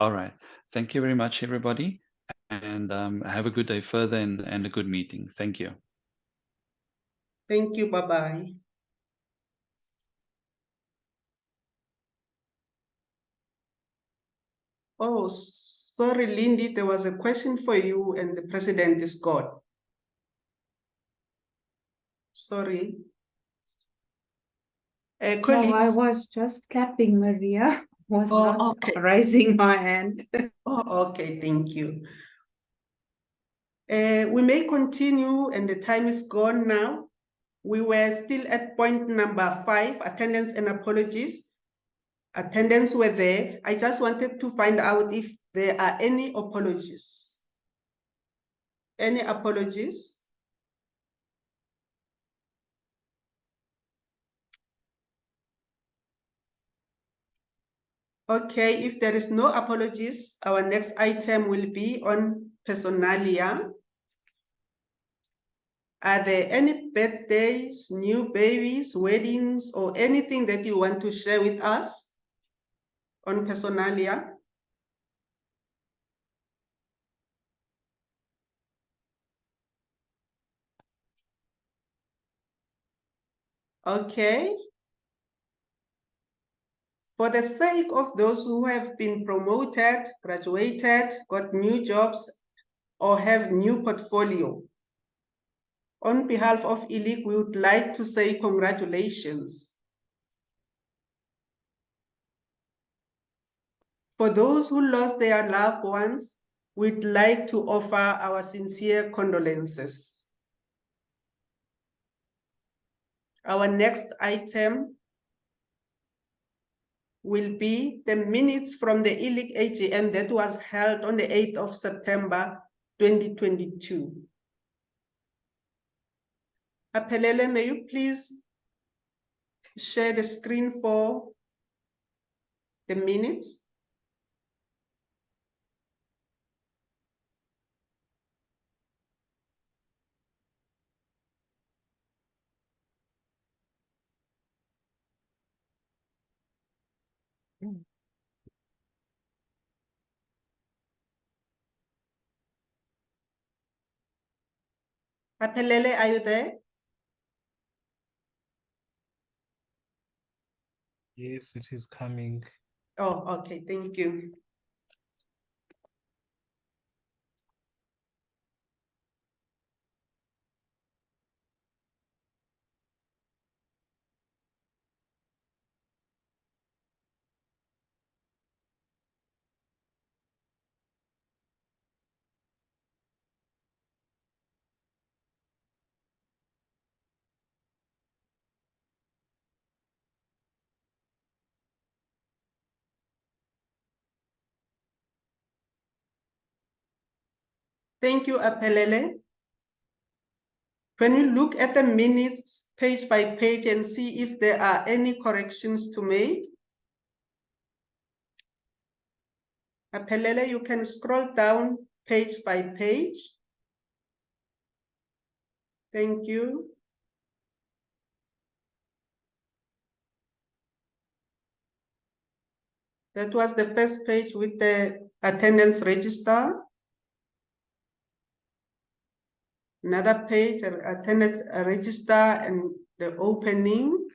All right. Thank you very much, everybody. And have a good day further and a good meeting. Thank you. Thank you. Bye-bye. Oh, sorry, Lindy, there was a question for you and the president is gone. Sorry. No, I was just clapping, Maria. Was not raising my hand. Oh, okay, thank you. We may continue, and the time is gone now. We were still at point number 5, attendance and apologies. Attendance were there. I just wanted to find out if there are any apologies. Any apologies? Okay, if there is no apologies, our next item will be on personalia. Are there any birthdays, new babies, weddings, or anything that you want to share with us on personalia? Okay. For the sake of those who have been promoted, graduated, got new jobs, or have new portfolio, on behalf of ILIC, we would like to say congratulations. For those who lost their loved ones, we'd like to offer our sincere condolences. Our next item will be the minutes from the ILIC AGM that was held on the 8th of September, 2022. Aphelele, may you please share the screen for the minutes? Aphelele, are you there? Yes, it is coming. Oh, okay, thank you. Thank you, Aphelele. When you look at the minutes page by page and see if there are any corrections to make, Aphelele, you can scroll down page by page. Thank you. That was the first page with the attendance register. Another page, attendance register and the opening.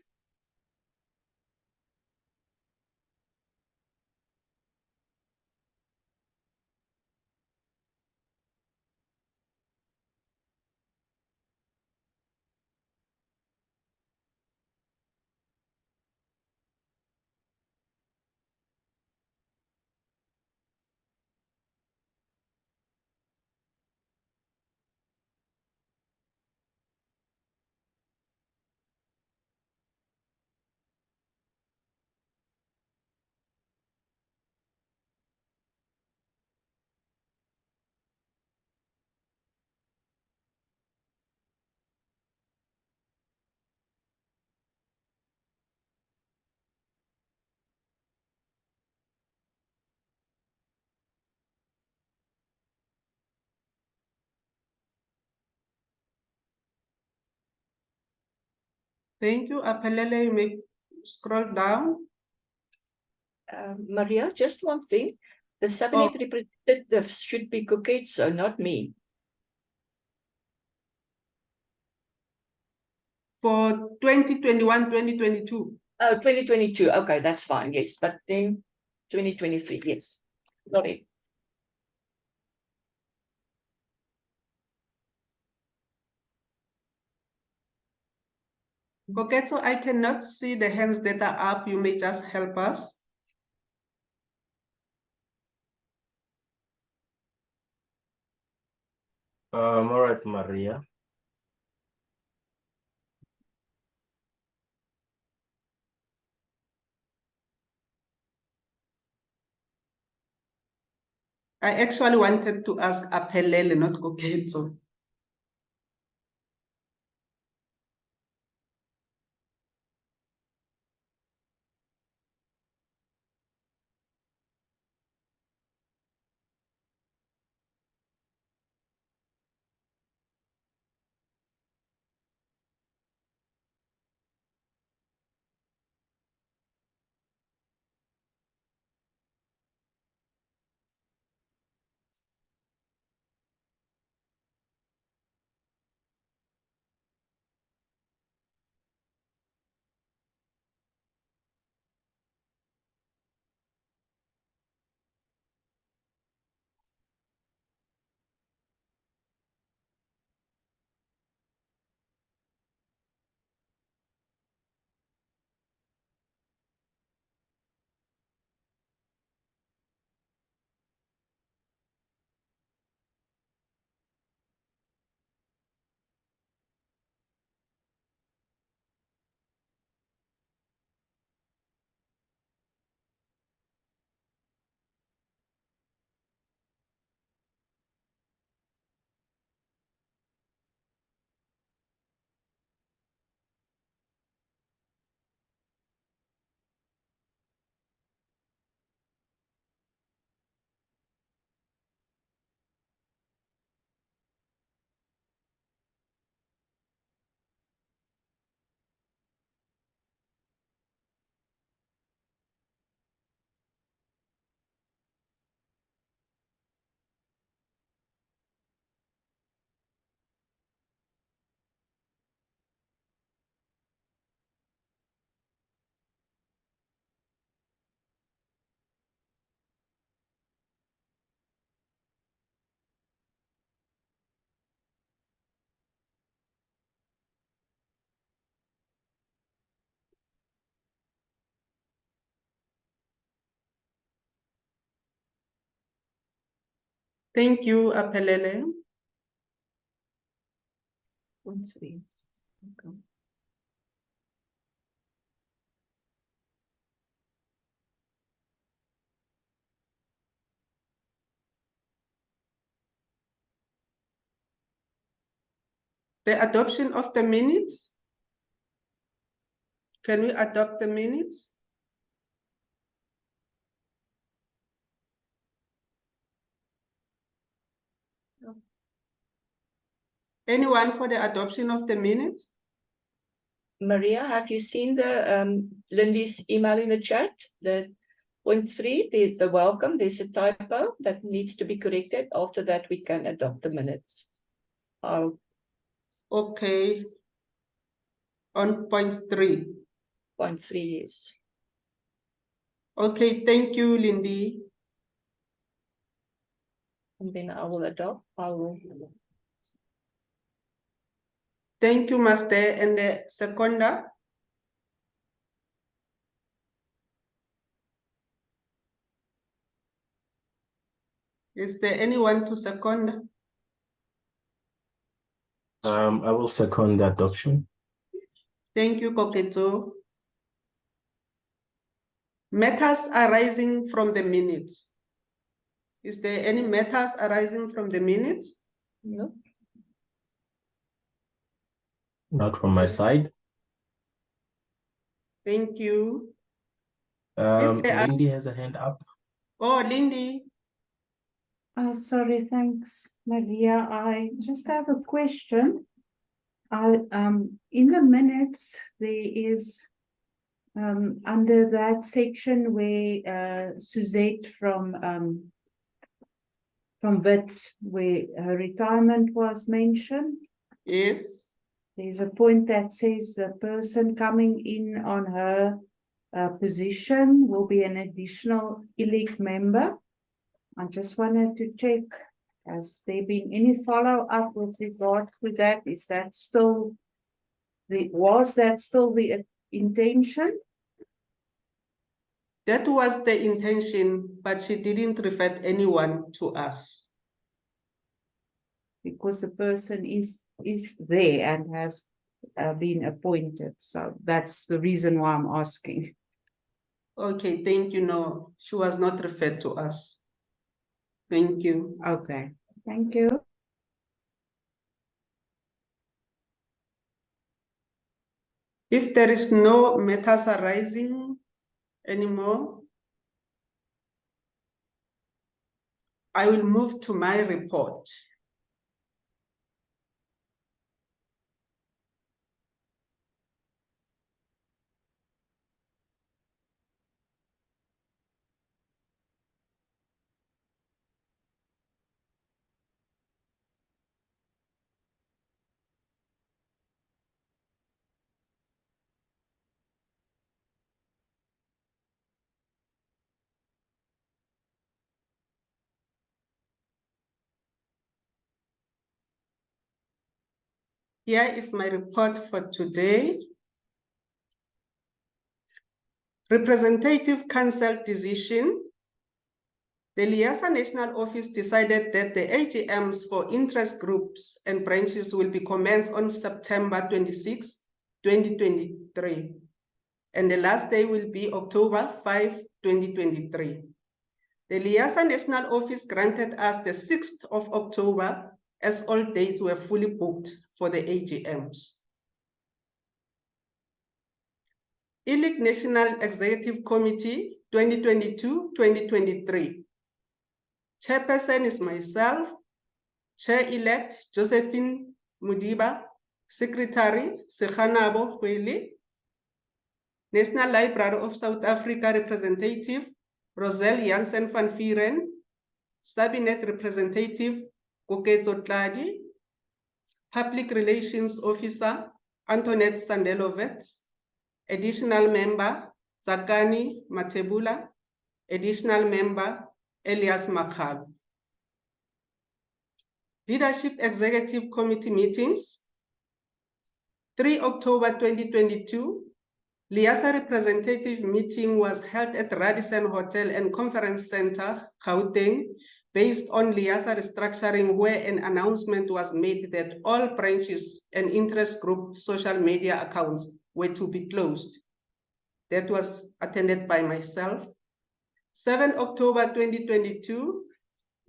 Thank you, Aphelele. You may scroll down. Maria, just one thing. The subnet representatives should be Koketso, not me. For 2021, 2022. Oh, 2022. Okay, that's fine. Yes, but then 2023. Yes. Sorry. Koketso, I cannot see the hands that are up. You may just help us. All right, Maria. I actually wanted to ask Aphelele, not Koketso. Thank you, Apelele. Okay. The adoption of the minutes. Can we adopt the minutes? Anyone for the adoption of the minutes? Maria, have you seen the Lindy's email in the chat? The point 3, the welcome, there's a typo that needs to be corrected. After that, we can adopt the minutes. Okay. On point 3. Point 3 is. Okay, thank you, Lindy. And then I will adopt. Thank you, Marte. And the seconder? Is there anyone to second? I will second the adoption. Thank you, Koketo. Matters arising from the minutes. Is there any matters arising from the minutes? No. Not from my side. Thank you. Lindy has a hand up. Oh, Lindy. Sorry, thanks, Maria. I just have a question. In the minutes, there is under that section where Suzette from Wits, where her retirement was mentioned. Yes. There's a point that says the person coming in on her position will be an additional elect member. I just wanted to check, has there been any follow-up with regard to that? Is that still was that still the intention? That was the intention, but she didn't refer anyone to us. Because the person is there and has been appointed. So that's the reason why I'm asking. Okay, thank you. No, she was not referred to us. Thank you. Okay, thank you. If there is no matters arising anymore, I will move to my report. Here is my report for today. Representative Council decision. The Liasa National Office decided that the AGMs for interest groups and branches will be commenced on September 26, 2023. And the last day will be October 5, 2023. The Liasa National Office granted us the 6th of October as all dates were fully booked for the AGMs. ILIC National Executive Committee 2022-2023. Chairperson is myself, Chair-elect Josephine Mudiba, Secretary Sekhanabo Hweli, National Library of South Africa Representative Roselle Jansen van Vieren, Cabinet Representative Koketo Tladi, Public Relations Officer Antoinette Sandelovet, Additional Member Zakani Matebula, Additional Member Elias Makhal. Leadership Executive Committee meetings. 3 October 2022, Liasa representative meeting was held at Radisson Hotel and Conference Center, Gauteng, based on Liasa restructuring, where an announcement was made that all branches and interest group social media accounts were to be closed. That was attended by myself. 7 October 2022,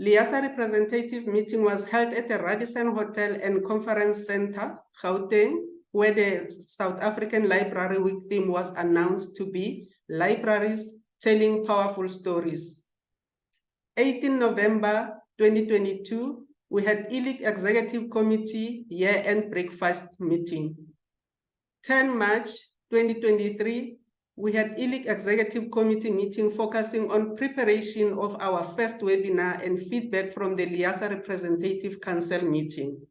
Liasa representative meeting was held at the Radisson Hotel and Conference Center, Gauteng, where the South African Library Week theme was announced to be Libraries Telling Powerful Stories. 18 November 2022, we had ELIC Executive Committee year-end breakfast meeting. 10 March 2023, we had ELIC Executive Committee meeting focusing on preparation of our first webinar and feedback from the Liasa Representative Council meeting.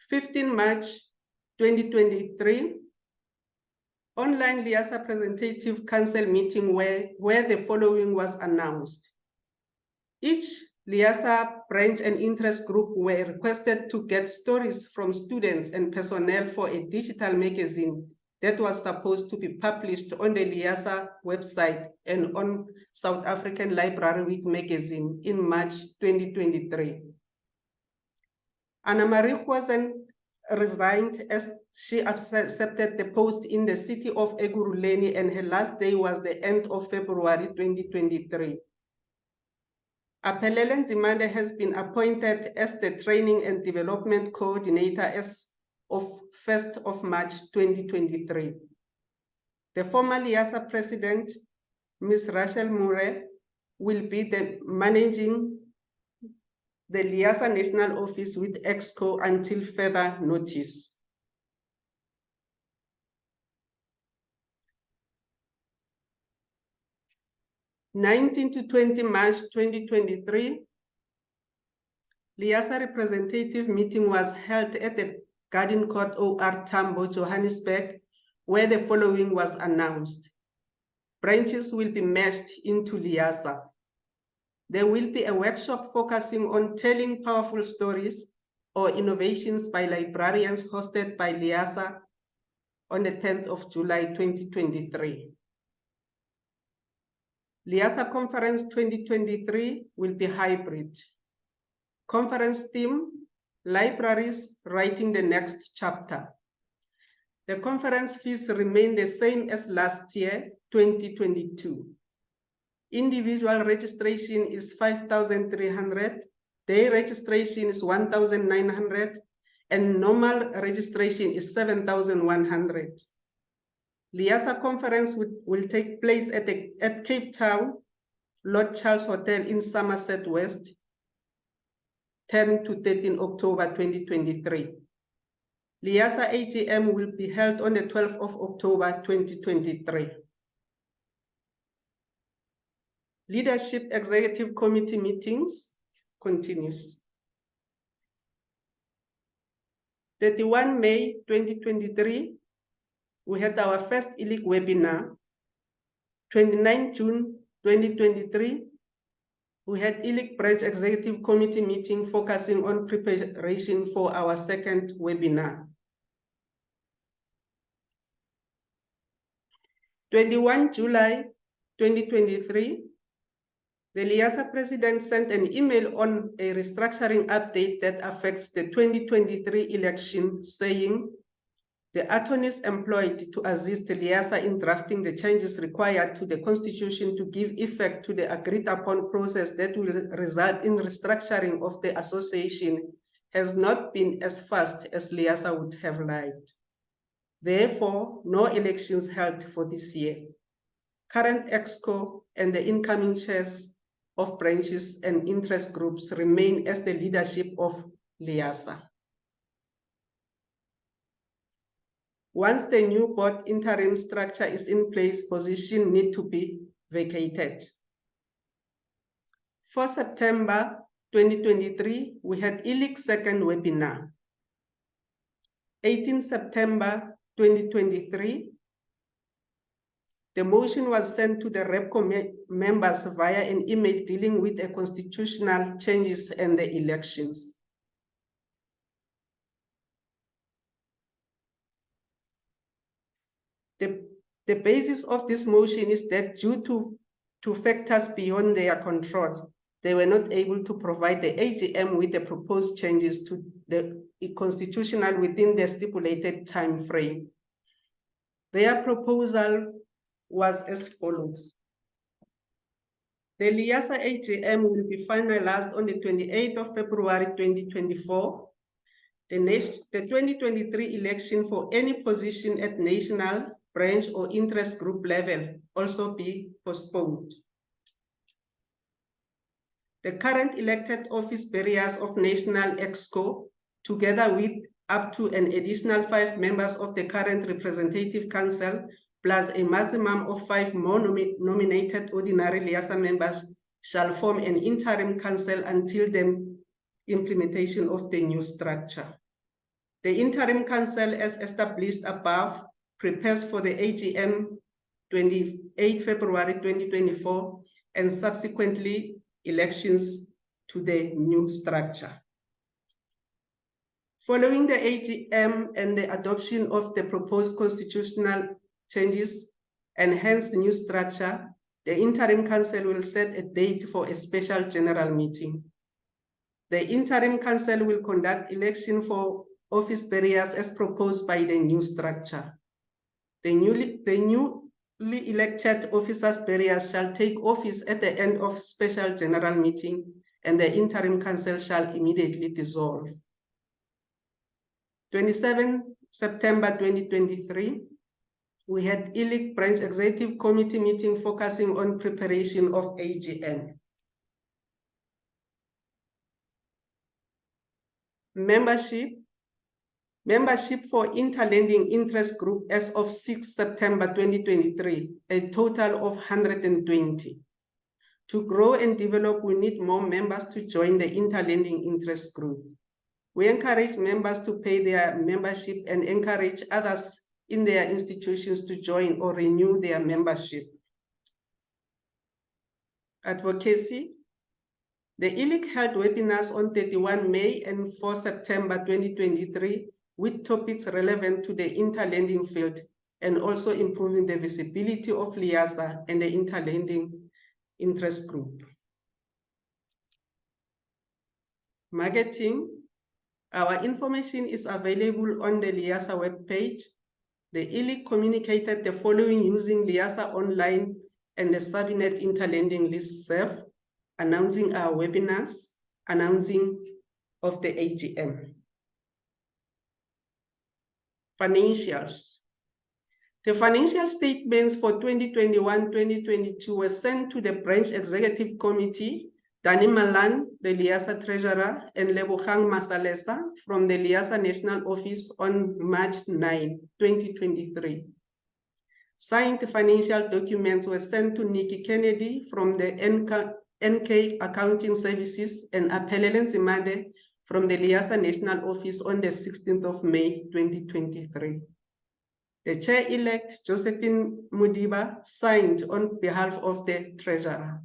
15 March 2023, online Liasa Representative Council meeting where the following was announced. Each Liasa branch and interest group were requested to get stories from students and personnel for a digital magazine that was supposed to be published on the Liasa website and on South African Library Week magazine in March 2023. Anna Marie Huazen resigned as she accepted the post in the city of Ekurhuleni, and her last day was the end of February 2023. Aphelele Nzimande has been appointed as the Training and Development Coordinator as of 1st of March 2023. The former Liasa President, Ms. Rachel Mure, will be the managing the Liasa National Office with EXCO until further notice. (19 to 20 March 2023), Liasa representative meeting was held at the Garden Court OR Tambo, Johannesburg, where the following was announced. Branches will be merged into Liasa. There will be a workshop focusing on telling powerful stories or innovations by librarians hosted by Liasa on the 10th of July 2023. Liasa Conference 2023 will be hybrid. Conference theme, Libraries Writing the Next Chapter. The conference fees remain the same as last year, 2022. Individual registration is 5,300, day registration is 1,900, and normal registration is 7,100. Liasa conference will take place at Cape Town, Lord Charles Hotel in Somerset West, 10 to 13 October 2023. Liasa AGM will be held on the 12th of October 2023. Leadership Executive Committee meetings continues. 31 May 2023, we had our first ELIC webinar. 29 June 2023, we had ELIC Branch Executive Committee meeting focusing on preparation for our second webinar. 21 July 2023, the Liasa president sent an email on a restructuring update that affects the 2023 election, saying the attorneys employed to assist Liasa in drafting the changes required to the constitution to give effect to the agreed upon process that will result in restructuring of the association has not been as fast as Liasa would have liked. Therefore, no elections held for this year. Current EXCO and the incoming chairs of branches and interest groups remain as the leadership of Liasa. Once the new board interim structure is in place, positions need to be vacated. 4 September 2023, we had ELIC's second webinar. 18 September 2023, the motion was sent to the REPCO members via an email dealing with the constitutional changes and the elections. The basis of this motion is that due to to factors beyond their control, they were not able to provide the AGM with the proposed changes to the constitutional within the stipulated time frame. Their proposal was as follows. The Liasa AGM will be finalized on the 28th of February 2024. The 2023 election for any position at national, branch or interest group level also be postponed. The current elected office bearers of National ExCo, together with up to an additional 5 members of the current Representative Council, plus a maximum of 5 more nominated ordinary Liasa members, shall form an interim council until the implementation of the new structure. The interim council, as established above, prepares for the AGM 28 February 2024 and subsequently elections to the new structure. Following the AGM and the adoption of the proposed constitutional changes and hence the new structure, the interim council will set a date for a special general meeting. The interim council will conduct election for office bearers as proposed by the new structure. The newly elected officers bearers shall take office at the end of special general meeting and the interim council shall immediately dissolve. 27 September 2023, we had ILIC Branch Executive Committee meeting focusing on preparation of AGM. Membership for Interlending Interest Group as of 6 September 2023, a total of 120. To grow and develop, we need more members to join the Interlending Interest Group. We encourage members to pay their membership and encourage others in their institutions to join or renew their membership. Advocacy. The ILIC held webinars on 31 May and 4 September 2023 with topics relevant to the interlending field and also improving the visibility of Liasa and the interlending interest group. Marketing. Our information is available on the Liasa webpage. The ILIC communicated the following using Liasa Online and the Sabinet Interlending listserv, announcing our webinars, announcing of the AGM. Financials. The financial statements for 2021-2022 were sent to the Branch Executive Committee, Dani Malan, the Liasa Treasurer, and Lebogang Masalesa from the Liasa National Office on March 9, 2023. Signed financial documents were sent to Nikki Kennedy from the NK Accounting Services and Aphelele Nzimande from the Liasa National Office on the 16th of May, 2023. The Chair-elect, Josephine Mudiba, signed on behalf of the Treasurer.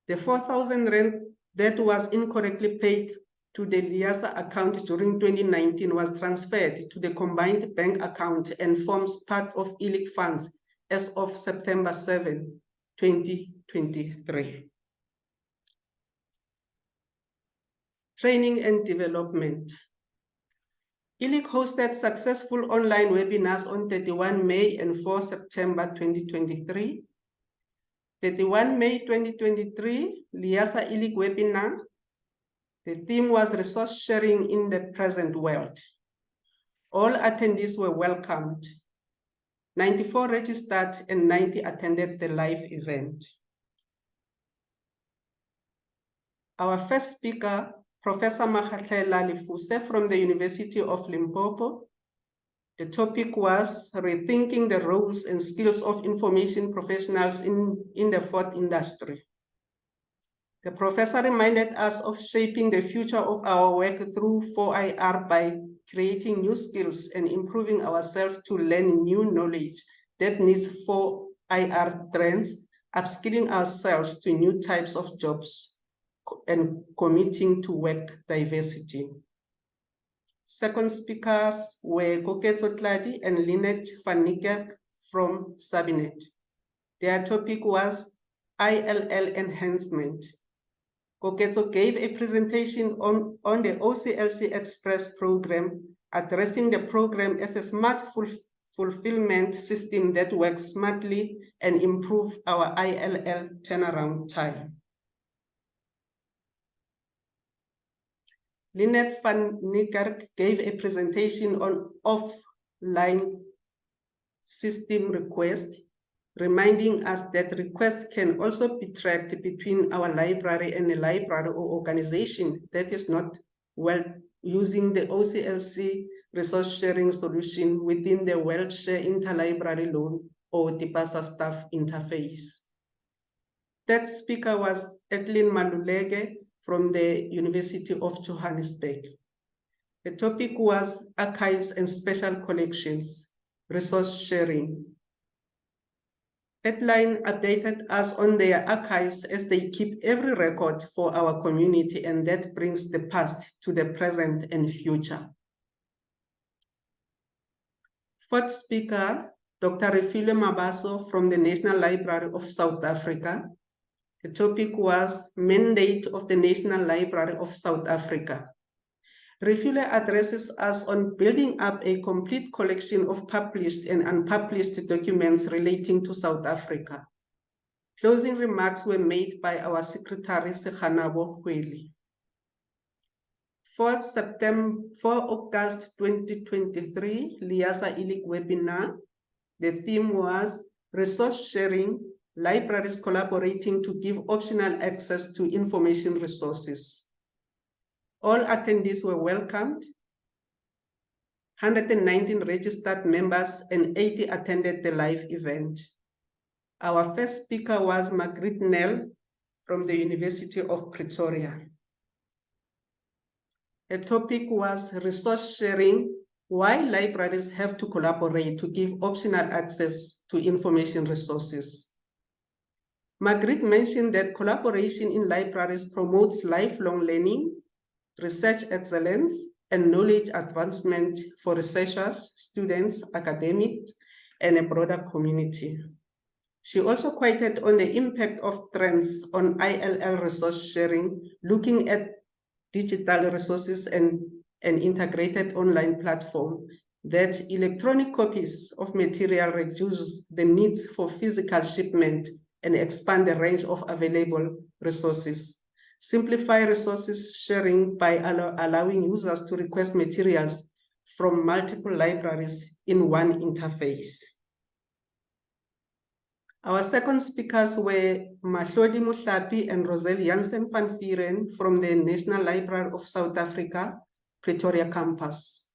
The 4,000 rand that was incorrectly paid to the Liasa account during 2019 was transferred to the combined bank account and forms part of ILIC funds as of September 7, 2023. Training and development. ILIC hosted successful online webinars on 31 May and 4 September 2023. 31 May 2023, Liasa ILIC webinar. The theme was resource sharing in the present world. All attendees were welcomed. 94 registered and 90 attended the live event. Our first speaker, Professor Makgatlela Lefuse from the University of Limpopo. The topic was rethinking the roles and skills of information professionals in the fourth industry. The professor reminded us of shaping the future of our work through 4IR by creating new skills and improving ourselves to learn new knowledge that needs 4IR trends, upskilling ourselves to new types of jobs, and committing to work diversity. Second speakers were Koketso Tladi and Lynette van Niekerk from Sabinet. Their topic was ILL enhancement. Koketso gave a presentation on the OCLC Express program, addressing the program as a smart fulfillment system that works smartly and improve our ILL turnaround time. Lynette van Niekerk gave a presentation on offline system request, reminding us that requests can also be tracked between our library and a library or organization that is not well using the OCLC resource sharing solution within the WorldShare Interlibrary Loan or DIPASA staff interface. That speaker was Etlin Maluleke from the University of Johannesburg. The topic was archives and special collections, resource sharing. Headline updated us on their archives as they keep every record for our community, and that brings the past to the present and future. Fourth speaker, Dr. Refile Mabaso from the National Library of South Africa. The topic was Mandate of the National Library of South Africa. Refile addresses us on building up a complete collection of published and unpublished documents relating to South Africa. Closing remarks were made by our Secretary, Sekhanabo Hweli. 4 August 2023, Liasa ILIC webinar. The theme was Resource Sharing, Libraries Collaborating to Give Optional Access to Information Resources. All attendees were welcomed. 119 registered members and 80 attended the live event. Our first speaker was Margaret Nell from the University of Pretoria. The topic was resource sharing, why libraries have to collaborate to give optional access to information resources. Margaret mentioned that collaboration in libraries promotes lifelong learning, research excellence, and knowledge advancement for researchers, students, academics, and a broader community. She also quoted on the impact of trends on ILL resource sharing, looking at digital resources and an integrated online platform, that electronic copies of material reduce the need for physical shipment and expand the range of available resources. Simplify resources sharing by allowing users to request materials from multiple libraries in one interface. Our second speakers were Mahlodi Mohlapi and Roselle Jansen van Vieren from the National Library of South Africa, Pretoria campus.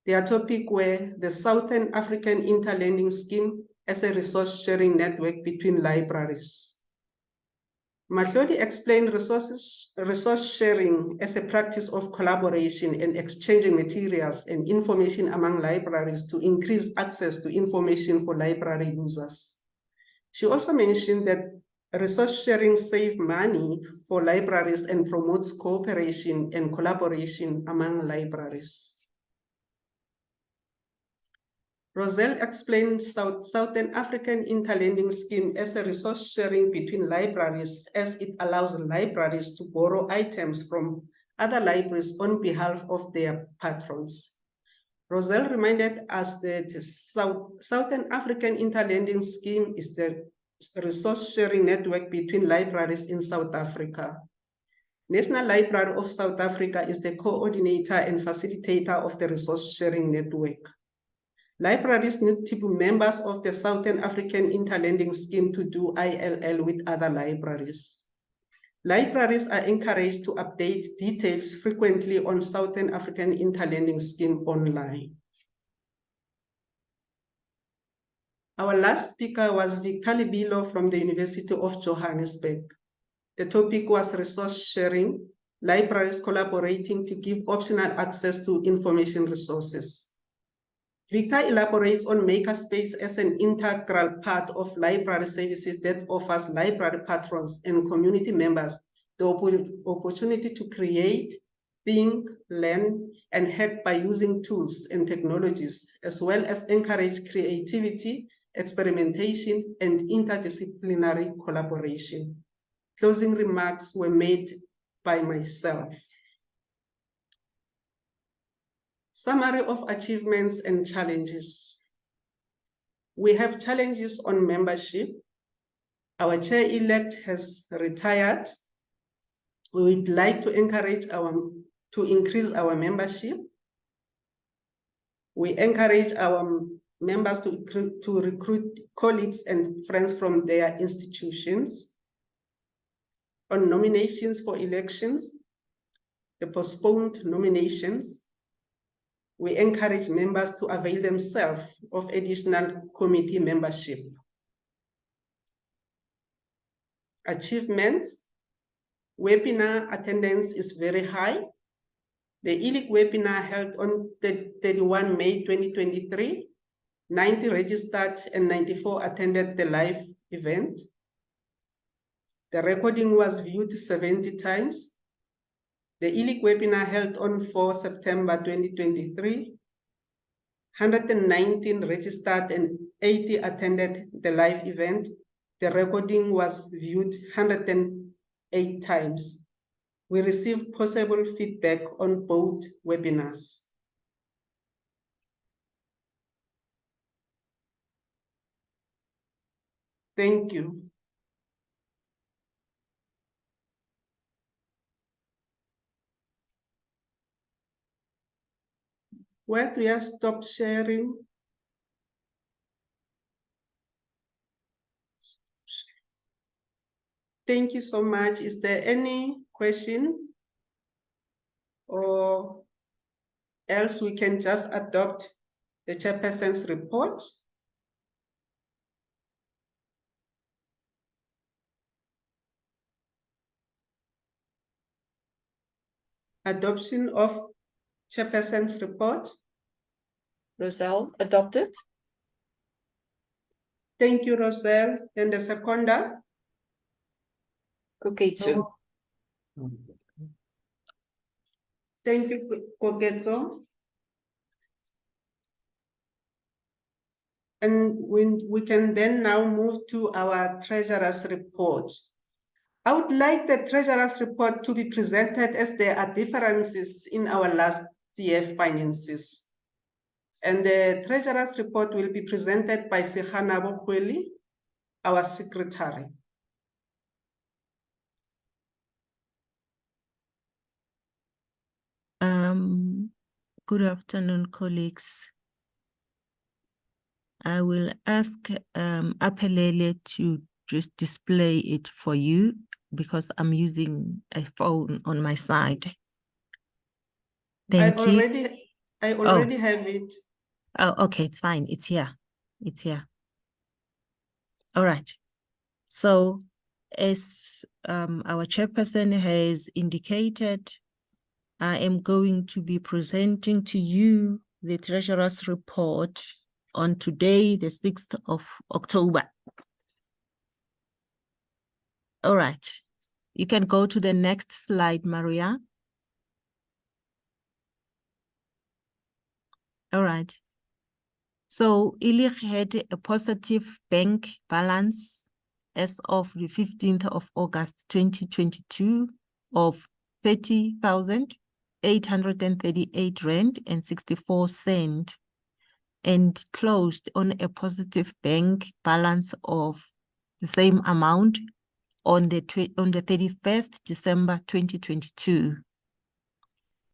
Their topic were the Southern African Interlending Scheme as a resource sharing network between libraries. Mahlodi explained resource sharing as a practice of collaboration and exchanging materials and information among libraries to increase access to information for library users. She also mentioned that resource sharing saves money for libraries and promotes cooperation and collaboration among libraries. Roselle explained Southern African Interlending Scheme as a resource sharing between libraries, as it allows libraries to borrow items from other libraries on behalf of their patrons. Roselle reminded us that Southern African Interlending Scheme is the resource sharing network between libraries in South Africa. National Library of South Africa is the coordinator and facilitator of the resource sharing network. Libraries need to be members of the Southern African Interlending Scheme to do ILL with other libraries. Libraries are encouraged to update details frequently on Southern African Interlending Scheme online. Our last speaker was Victor Libilo from the University of Johannesburg. The topic was resource sharing, libraries collaborating to give optional access to information resources. Victor elaborates on Makerspace as an integral part of library services that offers library patrons and community members the opportunity to create, think, learn, and hack by using tools and technologies, as well as encourage creativity experimentation, and interdisciplinary collaboration. Closing remarks were made by myself. Summary of achievements and challenges. We have challenges on membership. Our chair-elect has retired. We would like to encourage to increase our membership. We encourage our members to recruit colleagues and friends from their institutions. On nominations for elections, the postponed nominations, we encourage members to avail themselves of additional committee membership. Achievements, webinar attendance is very high. The ELIC webinar held on 31 May 2023, 90 registered and 94 attended the live event. The recording was viewed 70 times. The ELIC webinar held on 4 September 2023, 119 registered and 80 attended the live event. The recording was viewed 108 times. We received possible feedback on both webinars. Thank you. Where do I stop sharing? Thank you so much. Is there any question? Or else we can just adopt the chairperson's report? Adoption of chairperson's report. Roselle, adopted. Thank you, Roselle. And the seconder? Koketsu. Thank you, Koketsu. And we can then now move to our treasurer's report. I would like the treasurer's report to be presented as there are differences in our last year finances. And the treasurer's report will be presented by Sekhanabo Kweli, our secretary. Good afternoon, colleagues. I will ask Apelele to just display it for you because I'm using a phone on my side. Thank you. I already have it. Oh, okay, it's fine. It's here. It's here. All right. So as our chairperson has indicated, I am going to be presenting to you the Treasurer's report on today, the 6th of October. All right. You can go to the next slide, Maria. All right. So ILIC had a positive bank balance as of the 15th of August 2022 of 30,838 Rand and 64 cents and closed on a positive bank balance of the same amount on the 31st December 2022.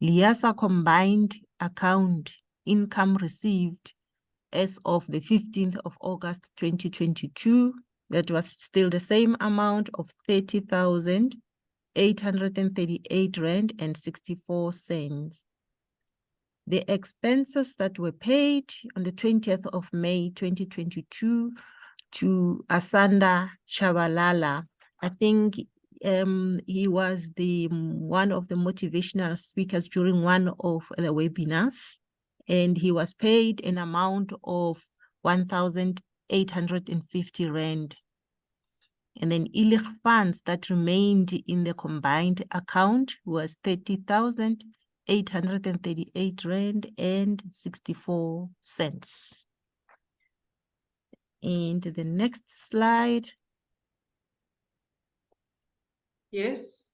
Liasa combined account income received as of the 15th of August 2022, that was still the same amount of 30,838 Rand and 64 cents. The expenses that were paid on the 20th of May 2022 to Asanda Chabalala, I think he was one of the motivational speakers during one of the webinars, and he was paid an amount of 1,850 Rand. And then ILIC funds that remained in the combined account was 30,838 Rand and 64 cents. And the next slide. Yes.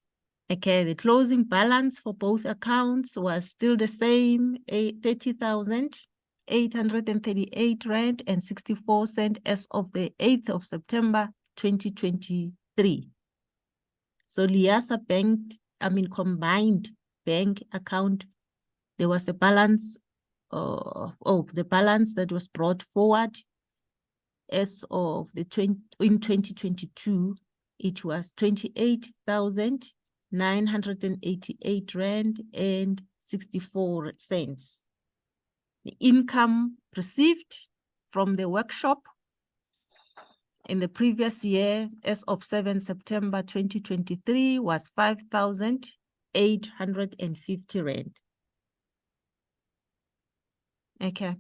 Okay, the closing balance for both accounts was still the same, 30,838 rand and 64 cent as of the 8th of September 2023. So Liasa Bank, combined bank account, there was a balance, the balance that was brought forward as of in 2022, it was 28,988 rand and 64 cents. The income received from the workshop in the previous year, as of 7 September 2023, was 5,850 rand. Okay.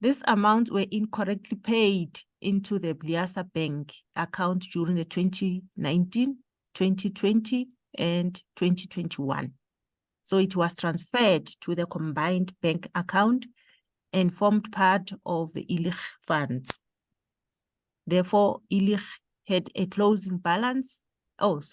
This amount were incorrectly paid into the Liasa Bank account during the 2019, 2020, and 2021. So it was transferred to the combined bank account and formed part of the ILIG funds. Therefore, ILIG had a closing balance, has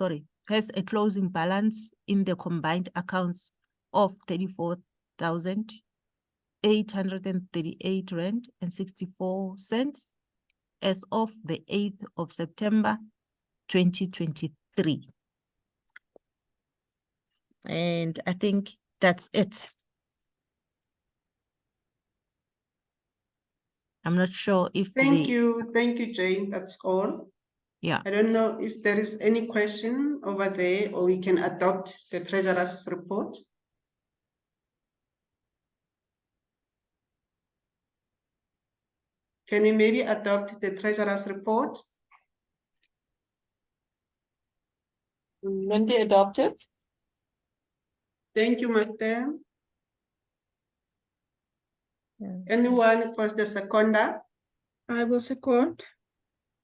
a closing balance in the combined accounts of 34,838 rand and 64 cents as of the 8th of September 2023. And I think that's it. I'm not sure if Thank you, Jane. That's all. Yeah. I don't know if there is any question over there, or we can adopt the treasurer's report. Can we maybe adopt the treasurer's report? Lindy adopted. Thank you, Madam. Anyone for the seconder? I will second.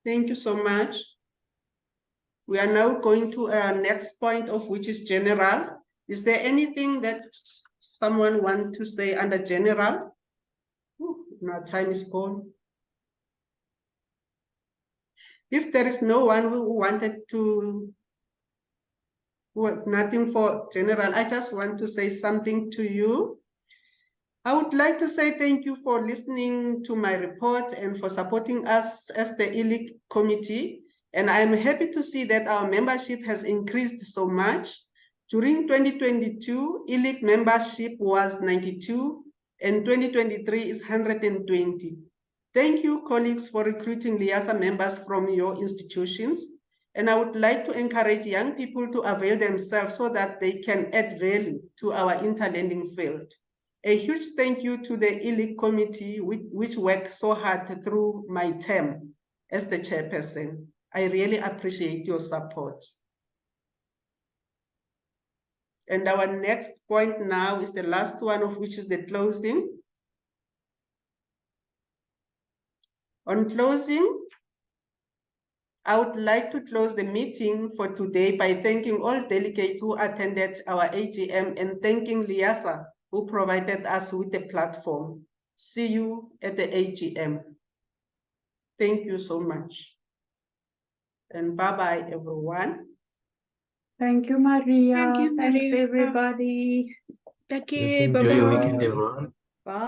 Thank you so much. We are now going to our next point, of which is general. Is there anything that someone wants to say under general? Now time is gone. If there is no one who wanted to, nothing for general, I just want to say something to you. I would like to say thank you for listening to my report and for supporting us as the ILIG committee. And I'm happy to see that our membership has increased so much. During 2022, ILIG membership was 92 and 2023 is 120. Thank you, colleagues, for recruiting Liasa members from your institutions. And I would like to encourage young people to avail themselves so that they can add value to our interlending field. A huge thank you to the ILIG committee, which worked so hard through my term as the chairperson. I really appreciate your support. And our next point now is the last one, of which is the closing. On closing, I would like to close the meeting for today by thanking all delegates who attended our AGM and thanking Liasa, who provided us with a platform. See you at the AGM. Thank you so much. And bye-bye, everyone. Thank you, Maria. Thank you, Thanks, Maria. everybody. Take Let's care. enjoy your Bye-bye. weekend, everyone. Bye.